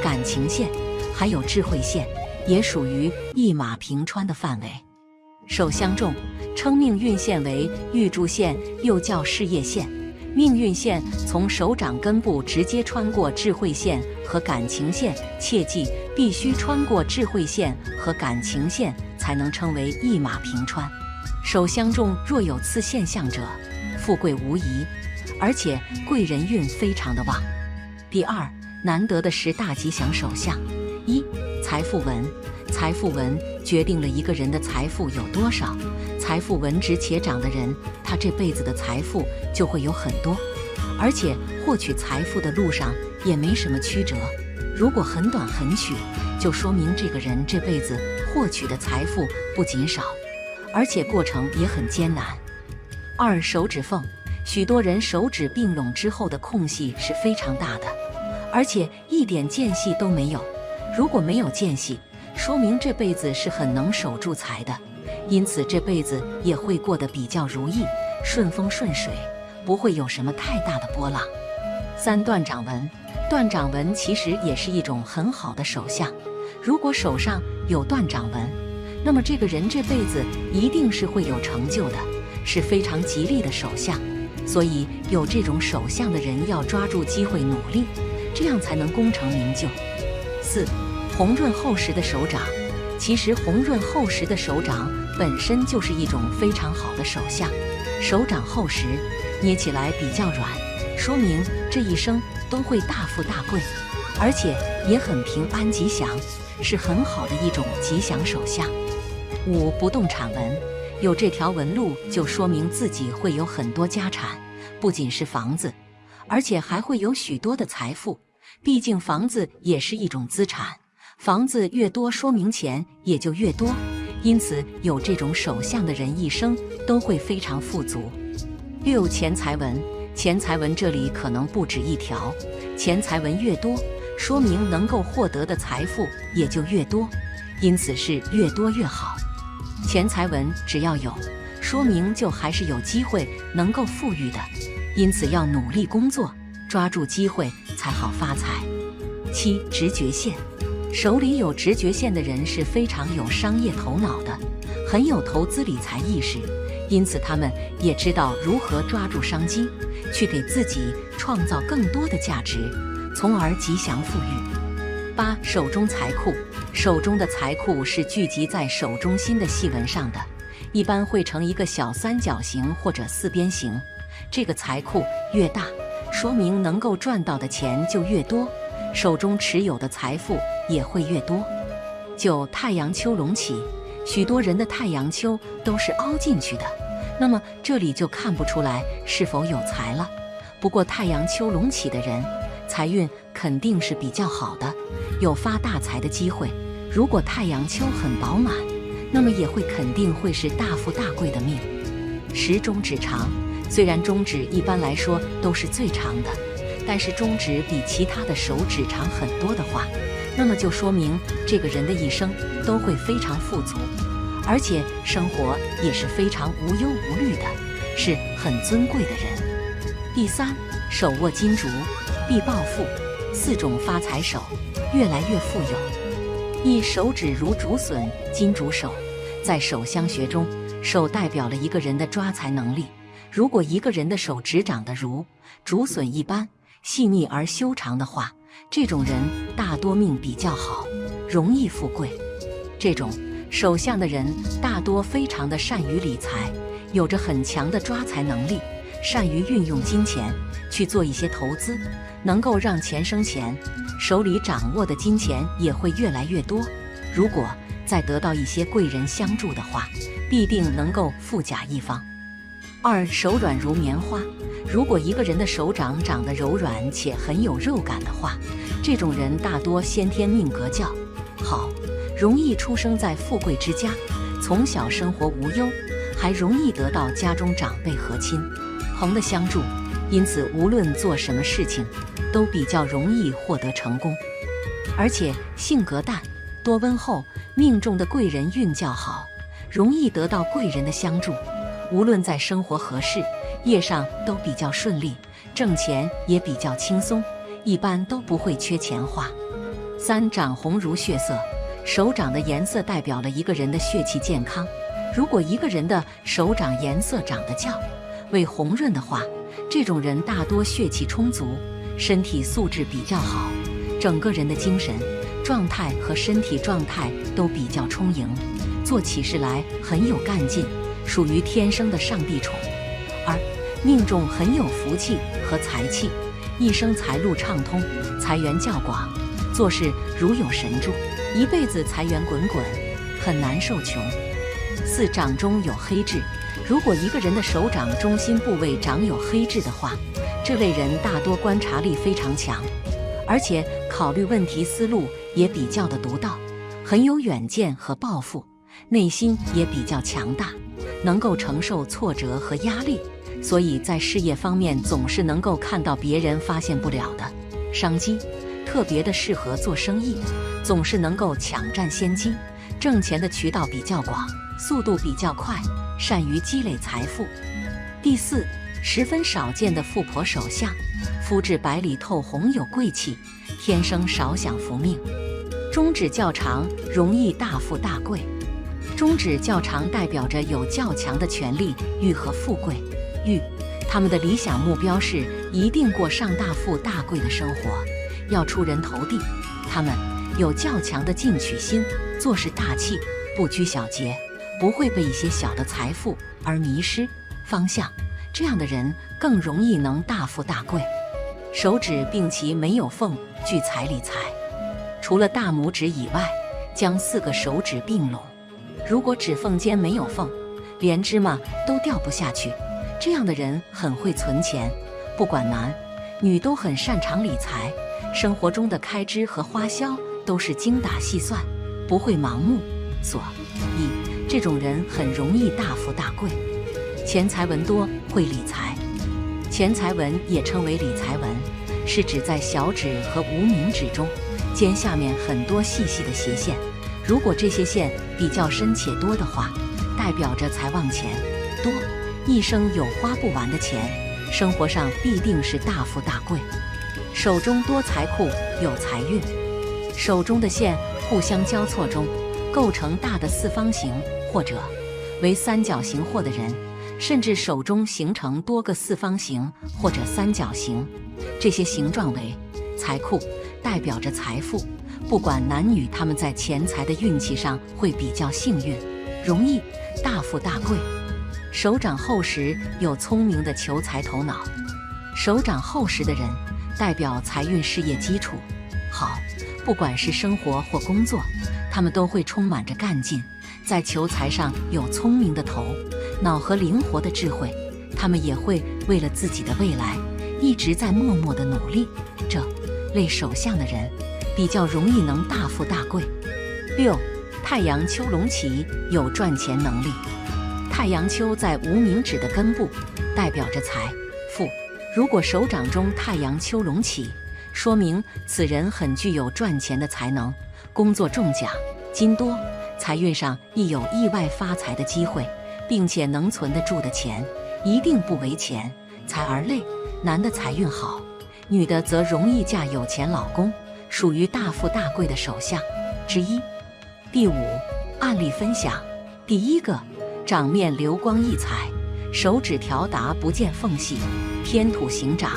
A: 感情线，还有智慧线，也属于一马平川的范围。手相中，称命运线为玉柱线，又叫事业线。命运线从手掌根部直接穿过智慧线和感情线，切记必须穿过智慧线和感情线才能称为一马平川。手相中若有此现象者，富贵无疑，而且贵人运非常的旺。难得的10大吉祥手相。财富纹，财富纹决定了一个人的财富有多少。财富纹直且长的人，他这辈子的财富就会有很多，而且获取财富的路上也没什么曲折。如果很短很曲，就说明这个人这辈子获取的财富不仅少，而且过程也很艰难。手指缝，许多人手指并拢之后的空隙是非常大的，而且一点间隙都没有。如果没有间隙，说明这辈子是很能守住财的，因此这辈子也会过得比较如意，顺风顺水，不会有什么太大的波浪。断掌纹，断掌纹其实也是一种很好的手相。如果手上有断掌纹，那么这个人这辈子一定是会有成就的，是非常吉利的手相。所以有这种手相的人要抓住机会努力，这样才能功成名就。红润厚实的手掌，其实红润厚实的手掌本身就是一种非常好的手相。手掌厚实，捏起来比较软，说明这一生都会大富大贵，而且也很平安吉祥，是很好的一种吉祥手相。不动产纹，有这条纹路就说明自己会有很多家产，不仅是房子，而且还会有许多的财富。毕竟房子也是一种资产，房子越多说明钱也就越多，因此有这种手相的人一生都会非常富足。钱财纹，钱财纹这里可能不止一条，钱财纹越多，说明能够获得的财富也就越多，因此是越多越好。钱财纹只要有，说明就还是有机会能够富裕的，因此要努力工作，抓住机会才好发财。直觉线，手里有直觉线的人是非常有商业头脑的，很有投资理财意识，因此他们也知道如何抓住商机，去给自己创造更多的价值，从而吉祥富裕。手中财库，手中的财库是聚集在手中心的细纹上的，一般会成一个小三角形或者4边形。这个财库越大，说明能够赚到的钱就越多，手中持有的财富也会越多。太阳丘隆起，许多人的太阳丘都是凹进去的，那么这里就看不出来是否有财了。不过太阳丘隆起的人，财运肯定是比较好的，有发大财的机会。如果太阳丘很饱满，那么也会肯定会是大富大贵的命。时中指长，虽然中指一般来说都是最长的，但是中指比其他的手指长很多的话，那么就说明这个人的一生都会非常富足，而且生活也是非常无忧无虑的，是很尊贵的人。第三，手握金竹必暴富，4种发财手，越来越富有。一手指如竹笋，金竹手。在手相学中，手代表了一个人的抓财能力。如果一个人的手指长得如竹笋一般细腻而修长的话，这种人大多命比较好，容易富贵。这种手相的人大多非常的善于理财，有着很强的抓财能力，善于运用金钱去做一些投资，能够让钱生钱，手里掌握的金钱也会越来越多。如果再得到一些贵人相助的话，必定能够富甲一方。二手软如棉花。如果一个人的手掌长得柔软且很有肉感的话，这种人大多先天命格较好，容易出生在富贵之家，从小生活无忧，还容易得到家中长辈和亲朋的相助，因此无论做什么事情都比较容易获得成功。而且性格淡，多温厚，命中的贵人运较好，容易得到贵人的相助，无论在生活和事业上都比较顺利，挣钱也比较轻松，一般都不会缺钱花。三掌红如血色。手掌的颜色代表了一个人的血气健康。如果一个人的手掌颜色长得较为红润的话，这种人大多血气充足，身体素质比较好，整个人的精神状态和身体状态都比较充盈，做起事来很有干劲，属于天生的上帝宠。而命中很有福气和财气，一生财路畅通，财源较广，做事如有神助，一辈子财源滚滚，很难受穷。四掌中有黑痣。如果一个人的手掌中心部位长有黑痣的话，这类人大多观察力非常强，而且考虑问题思路也比较的独到，很有远见和抱负，内心也比较强大，能够承受挫折和压力，所以在事业方面总是能够看到别人发现不了的商机，特别的适合做生意，总是能够抢占先机，挣钱的渠道比较广，速度比较快，善于积累财富。第四，十分少见的富婆手相，肤质白里透红，有贵气，天生少享福命。中指较长，容易大富大贵。中指较长代表着有较强的权力欲和富贵欲，他们的理想目标是一定过上大富大贵的生活，要出人头地。他们有较强的进取心，做事大气，不拘小节，不会被一些小的财富而迷失方向，这样的人更容易能大富大贵。手指并齐没有缝，聚财理财。除了大拇指以外，将4个手指并拢，如果指缝间没有缝，连芝麻都掉不下去，这样的人很会存钱，不管男女都很擅长理财，生活中的开支和花销都是精打细算，不会盲目，所以这种人很容易大富大贵。钱财纹多，会理财。钱财纹也称为理财纹，是指在小指和无名指中间下面很多细细的斜线，如果这些线比较深且多的话，代表着财旺钱多，一生有花不完的钱，生活上必定是大富大贵。手中多财库，有财运。手中的线互相交错中构成大的四方形或者为三角形或的人，甚至手中形成多个四方形或者三角形，这些形状为财库，代表着财富。不管男女，他们在钱财的运气上会比较幸运，容易大富大贵。手掌厚实，有聪明的求财头脑。手掌厚实的人代表财运事业基础好，不管是生活或工作，他们都会充满着干劲，在求财上有聪明的头脑和灵活的智慧，他们也会为了自己的未来一直在默默的努力。这类手相的人比较容易能大富大贵。6. 太阳丘隆起，有赚钱能力。太阳丘在无名指的根部，代表着财富。如果手掌中太阳丘隆起，说明此人很具有赚钱的才能，工作中奖金多，财运上亦有意外发财的机会，并且能存得住的钱一定不为钱财而累。男的财运好，女的则容易嫁有钱老公，属于大富大贵的手相之一。第5，案例分享。第1个，掌面流光溢彩，手指条达不见缝隙，偏土行掌，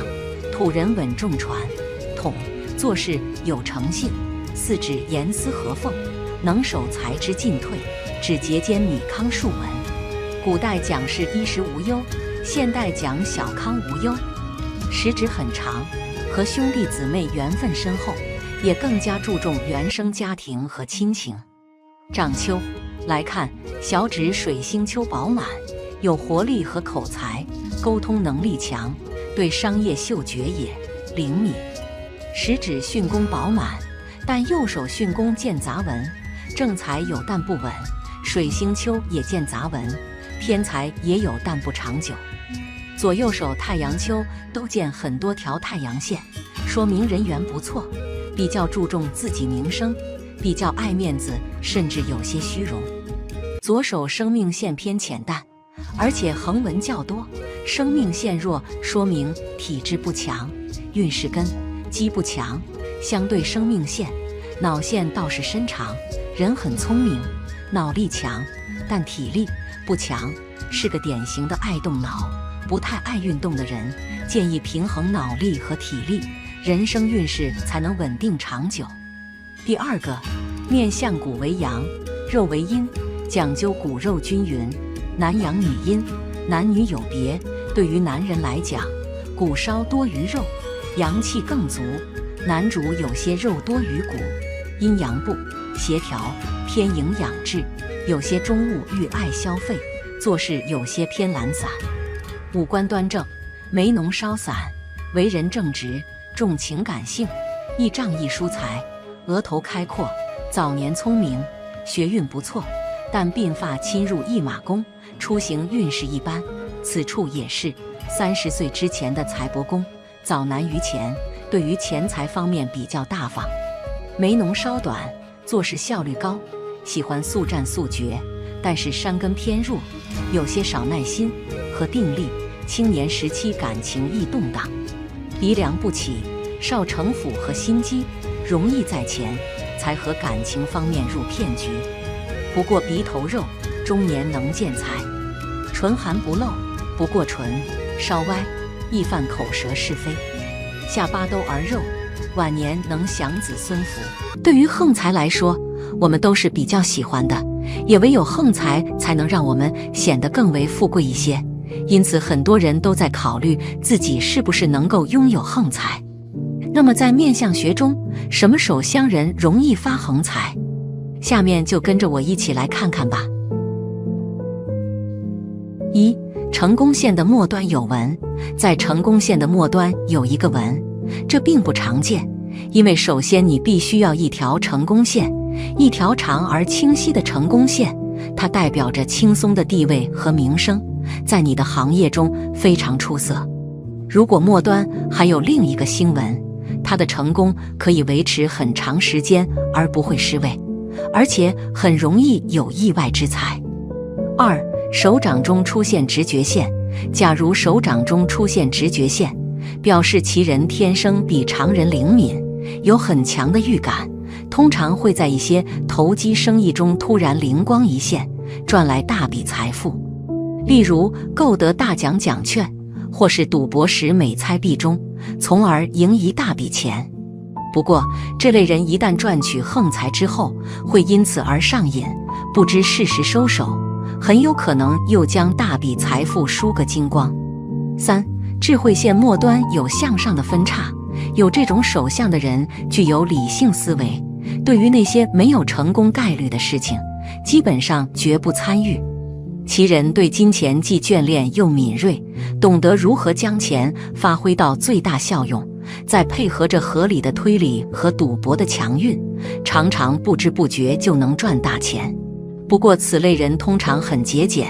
A: 土人稳重传统，做事有诚信，四指严丝合缝，能守财之进退，指节间米糠数文。古代讲是衣食无忧，现代讲小康无忧。食指很长，和兄弟姊妹缘分深厚，也更加注重原生家庭和亲情。掌丘来看，小指水星丘饱满，有活力和口才，沟通能力强，对商业嗅觉也灵敏。食指巽宫饱满，但右手巽宫见杂纹，正财有但不稳，水星丘也见杂纹，偏财也有但不长久。左右手太阳丘都见很多条太阳线，说明人缘不错，比较注重自己名声，比较爱面子，甚至有些虚荣。左手生命线偏浅淡，而且横纹较多，生命线弱，说明体质不强，运势根基不强。相对生命线，脑线倒是深长，人很聪明，脑力强，但体力不强，是个典型的爱动脑不太爱运动的人，建议平衡脑力和体力，人生运势才能稳定长久。第2个，面相骨为阳，肉为阴，讲究骨肉均匀，男阳女阴，男女有别。对于男人来讲，骨稍多于肉，阳气更足，男主有些肉多于骨，阴阳不协调，偏营养质，有些中物欲爱消费，做事有些偏懒散。五官端正，眉浓稍散，为人正直，重情感性，易仗义疏财，额头开阔，早年聪明，学运不错，但鬓发侵入驿马宫，出行运势一般。此处也是30岁之前的财帛宫，早难于钱，对于钱财方面比较大方。眉浓稍短，做事效率高，喜欢速战速决，但是山根偏弱，有些少耐心和定力，青年时期感情易动荡。鼻梁不起，少城府和心机，容易在钱财和感情方面入骗局。不过鼻头肉，中年能见财。唇含不露，不过唇，稍歪，易犯口舌是非。下巴兜而肉，晚年能享子孙福。对于横财来说，我们都是比较喜欢的，也唯有横财才能让我们显得更为富贵一些。因此很多人都在考虑自己是不是能够拥有横财。那么在面相学中，什么手相人容易发横财？下面就跟着我一起来看看吧。1. 成功线的末端有纹，在成功线的末端有一个纹，这并不常见，因为首先你必须要一条成功线，一条长而清晰的成功线，它代表着轻松的地位和名声，在你的行业中非常出色。如果末端还有另一个星纹，它的成功可以维持很长时间而不会失位，而且很容易有意外之财。2. 手掌中出现直觉线，假如手掌中出现直觉线，表示其人天生比常人灵敏，有很强的预感，通常会在一些投机生意中突然灵光一现，赚来大笔财富。例如购得大奖奖券，或是赌博时每猜必中，从而赢一大笔钱。不过这类人一旦赚取横财之后，会因此而上瘾，不知适时收手，很有可能又将大笔财富输个精光。3. 智慧线末端有向上的分叉，有这种手相的人具有理性思维，对于那些没有成功概率的事情，基本上绝不参与。其人对金钱既眷恋又敏锐，懂得如何将钱发挥到最大效用，再配合着合理的推理和赌博的强运，常常不知不觉就能赚大钱。不过此类人通常很节俭，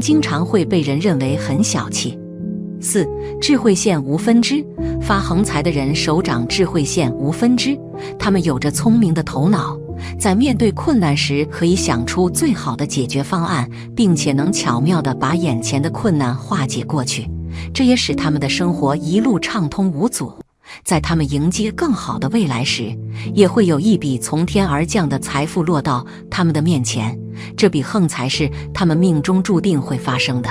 A: 经常会被人认为很小气。4. 智慧线无分支。发横财的人手掌智慧线无分支，他们有着聪明的头脑，在面对困难时可以想出最好的解决方案，并且能巧妙地把眼前的困难化解过去，这也使他们的生活一路畅通无阻。在他们迎接更好的未来时，也会有一笔从天而降的财富落到他们的面前，这笔横财是他们命中注定会发生的。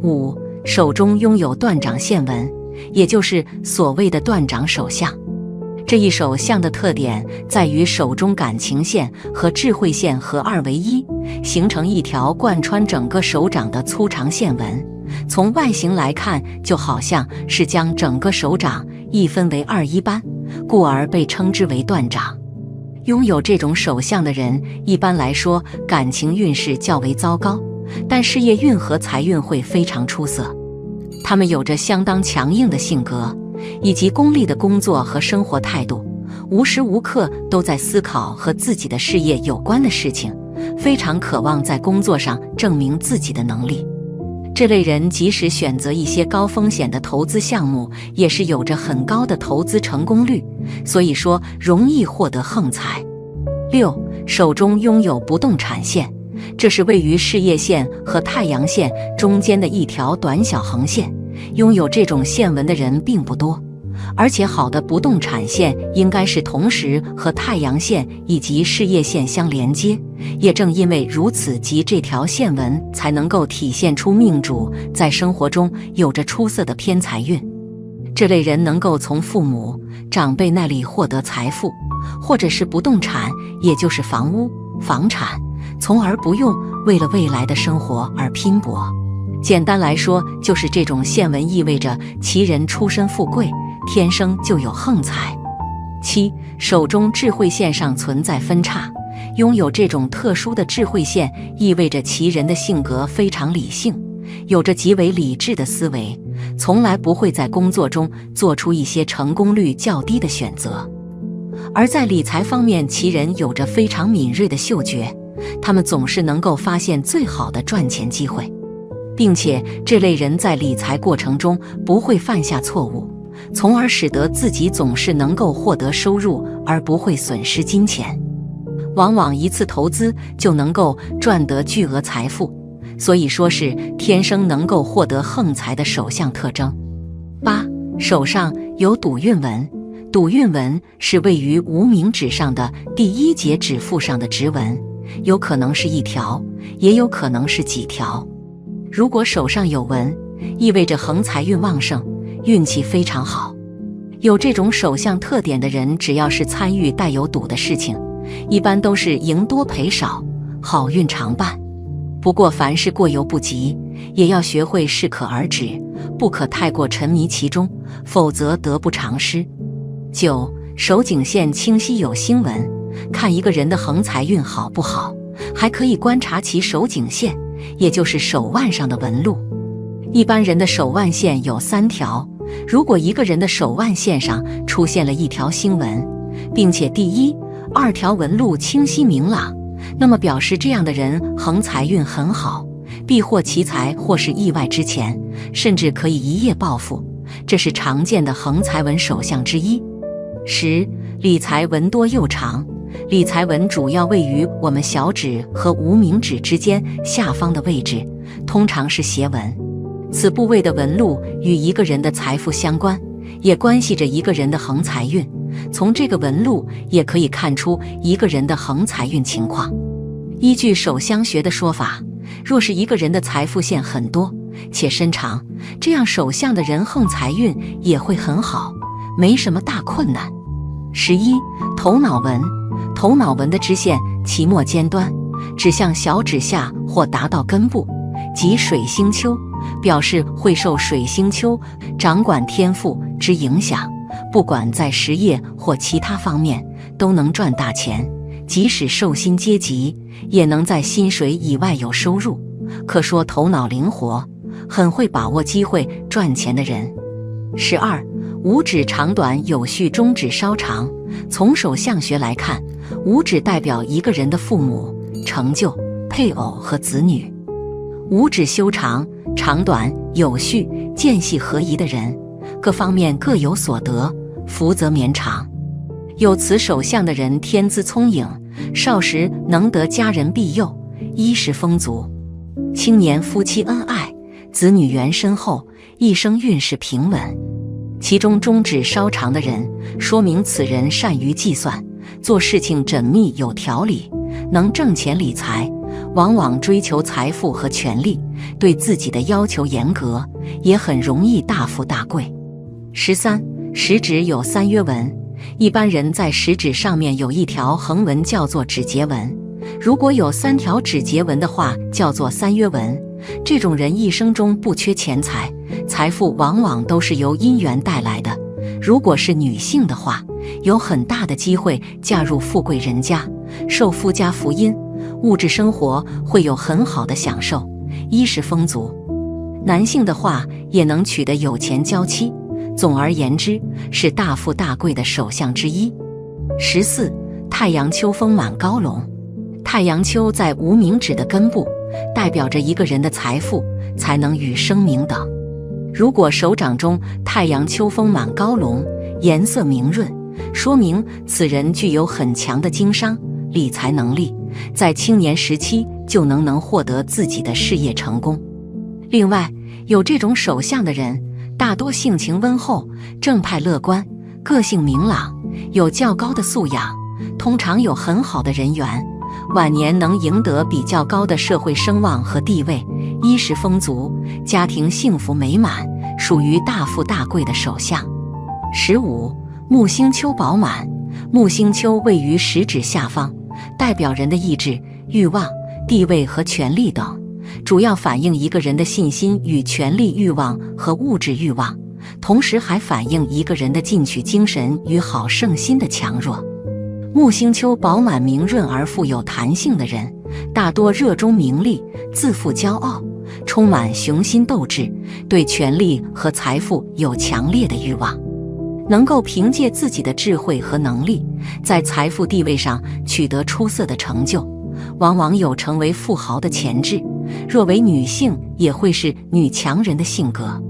A: 5. 手中拥有断掌线纹，也就是所谓的断掌手相。这一手相的特点在于手中感情线和智慧线合二为一，形成一条贯穿整个手掌的粗长线纹。从外形来看，就好像是将整个手掌一分为二一般，故而被称之为断掌。拥有这种手相的人，一般来说感情运势较为糟糕，但事业运和财运会非常出色。他们有着相当强硬的性格，以及功利的工作和生活态度，无时无刻都在思考和自己的事业有关的事情，非常渴望在工作上证明自己的能力。这类人即使选择一些高风险的投资项目，也是有着很高的投资成功率，所以说容易获得横财。6. 手中拥有不动产线，这是位于事业线和太阳线中间的一条短小横线，拥有这种线纹的人并不多，而且好的不动产线应该是同时和太阳线以及事业线相连接，也正因为如此，即这条线纹才能够体现出命主在生活中有着出色的偏财运。这类人能够从父母、长辈那里获得财富，或者是不动产，也就是房屋、房产，从而不用为了未来的生活而拼搏。简单来说，就是这种线纹意味着其人出身富贵，天生就有横财。7. 手中智慧线上存在分叉，拥有这种特殊的智慧线，意味着其人的性格非常理性，有着极为理智的思维，从来不会在工作中做出一些成功率较低的选择。而在理财方面，其人有着非常敏锐的嗅觉，他们总是能够发现最好的赚钱机会，并且这类人在理财过程中不会犯下错误，从而使得自己总是能够获得收入而不会损失金钱，往往一次投资就能够赚得巨额财富，所以说是天生能够获得横财的手相特征。8. 手上有赌运纹，赌运纹是位于无名指上的第一节指腹上的直纹，有可能是一条，也有可能是几条。如果手上有纹，意味着横财运旺盛，运气非常好。有这种手相特点的人，只要是参与带有赌的事情，一般都是赢多赔少，好运常伴。不过凡事过犹不及，也要学会适可而止，不可太过沉迷其中，否则得不偿失。9. 手颈线清晰有星纹，看一个人的横财运好不好，还可以观察其手颈线，也就是手腕上的纹路。一般人的手腕线有3条，如果一个人的手腕线上出现了一条星纹，并且第1、2条纹路清晰明朗，那么表示这样的人横财运很好，必获其财或是意外之钱，甚至可以一夜暴富，这是常见的横财纹手相之一。10. 理财纹多又长，理财纹主要位于我们小指和无名指之间下方的位置，通常是斜纹。此部位的纹路与一个人的财富相关，也关系着一个人的横财运。从这个纹路也可以看出一个人的横财运情况。依据手相学的说法，若是一个人的财富线很多且深长，这样手相的人横财运也会很好，没什么大困难。11. 头脑纹，头脑纹的支线其末尖端指向小指下或达到根部，即水星丘，表示会受水星丘掌管天赋之影响，不管在实业或其他方面都能赚大钱，即使受薪阶级也能在薪水以外有收入，可说头脑灵活，很会把握机会赚钱的人。12. 五指长短有序，中指稍长。从手相学来看，五指代表一个人的父母、成就、配偶和子女。五指修长长短有序、间隙合宜的人，各方面各有所得，福泽绵长。有此手相的人天资聪颖，少时能得佳人庇佑，衣食丰足，青年夫妻恩爱，子女缘深厚，一生运势平稳。其中中指稍长的人，说明此人善于计算，做事情缜密有条理，能挣钱理财，往往追求财富和权力，对自己的要求严格，也很容易大富大贵。13. 食指有3约纹，一般人在食指上面有一条横纹叫做指节纹，如果有3条指节纹的话，叫做3约纹。这种人一生中不缺钱财，财富往往都是由姻缘带来的。如果是女性的话，有很大的机会嫁入富贵人家，受夫家福荫，物质生活会有很好的享受，衣食丰足。男性的话，也能娶得有钱娇妻。总而言之，是大富大贵的手相之一。14. 太阳丘丰满高隆，太阳丘在无名指的根部，代表着一个人的财富、才能与声名等。如果手掌中太阳丘丰满高隆，颜色明润，说明此人具有很强的经商、理财能力，在青年时期就能获得自己的事业成功。另外，有这种手相的人，大多性情温厚、正派乐观，个性明朗，有较高的素养，通常有很好的人缘，晚年能赢得比较高的社会声望和地位，衣食丰足，家庭幸福美满，属于大富大贵的手相。15. 木星丘饱满，木星丘位于食指下方，代表人的意志、欲望、地位和权力等，主要反映一个人的信心与权力欲望和物质欲望，同时还反映一个人的进取精神与好胜心的强弱。木星丘饱满明润而富有弹性的人，大多热衷名利，自负骄傲，充满雄心斗志，对权力和财富有强烈的欲望，能够凭借自己的智慧和能力，在财富地位上取得出色的成就，往往有成为富豪的潜质。若为女性，也会是女强人的性格。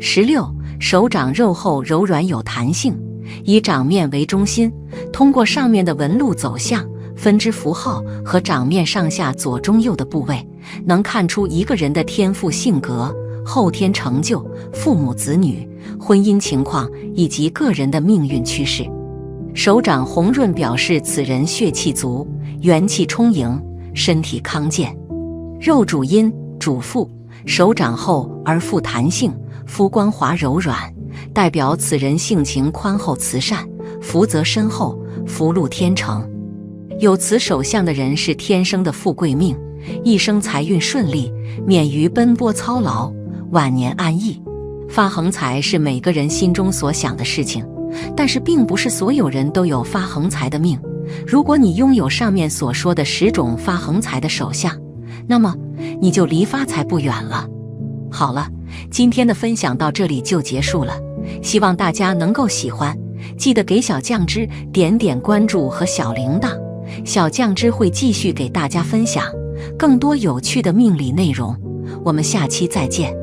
A: 16. 手掌肉厚柔软有弹性，以掌面为中心，通过上面的纹路走向、分支符号和掌面上下左中右的部位，能看出一个人的天赋性格、后天成就、父母子女、婚姻情况以及个人的命运趋势。手掌红润表示此人血气足，元气充盈，身体康健。肉主阴，主腹，手掌厚而富弹性，肤光滑柔软，代表此人性情宽厚慈善，福泽深厚，福禄天成。有此手相的人是天生的富贵命，一生财运顺利，免于奔波操劳，晚年安逸。发横财是每个人心中所想的事情，但是并不是所有人都有发横财的命。如果你拥有上面所说的10种发横财的手相，那么你就离发财不远了。好了，今天的分享到这里就结束了，希望大家能够喜欢，记得给小酱汁点点关注和小铃铛，小酱汁会继续给大家分享更多有趣的命理内容。我们下期再见。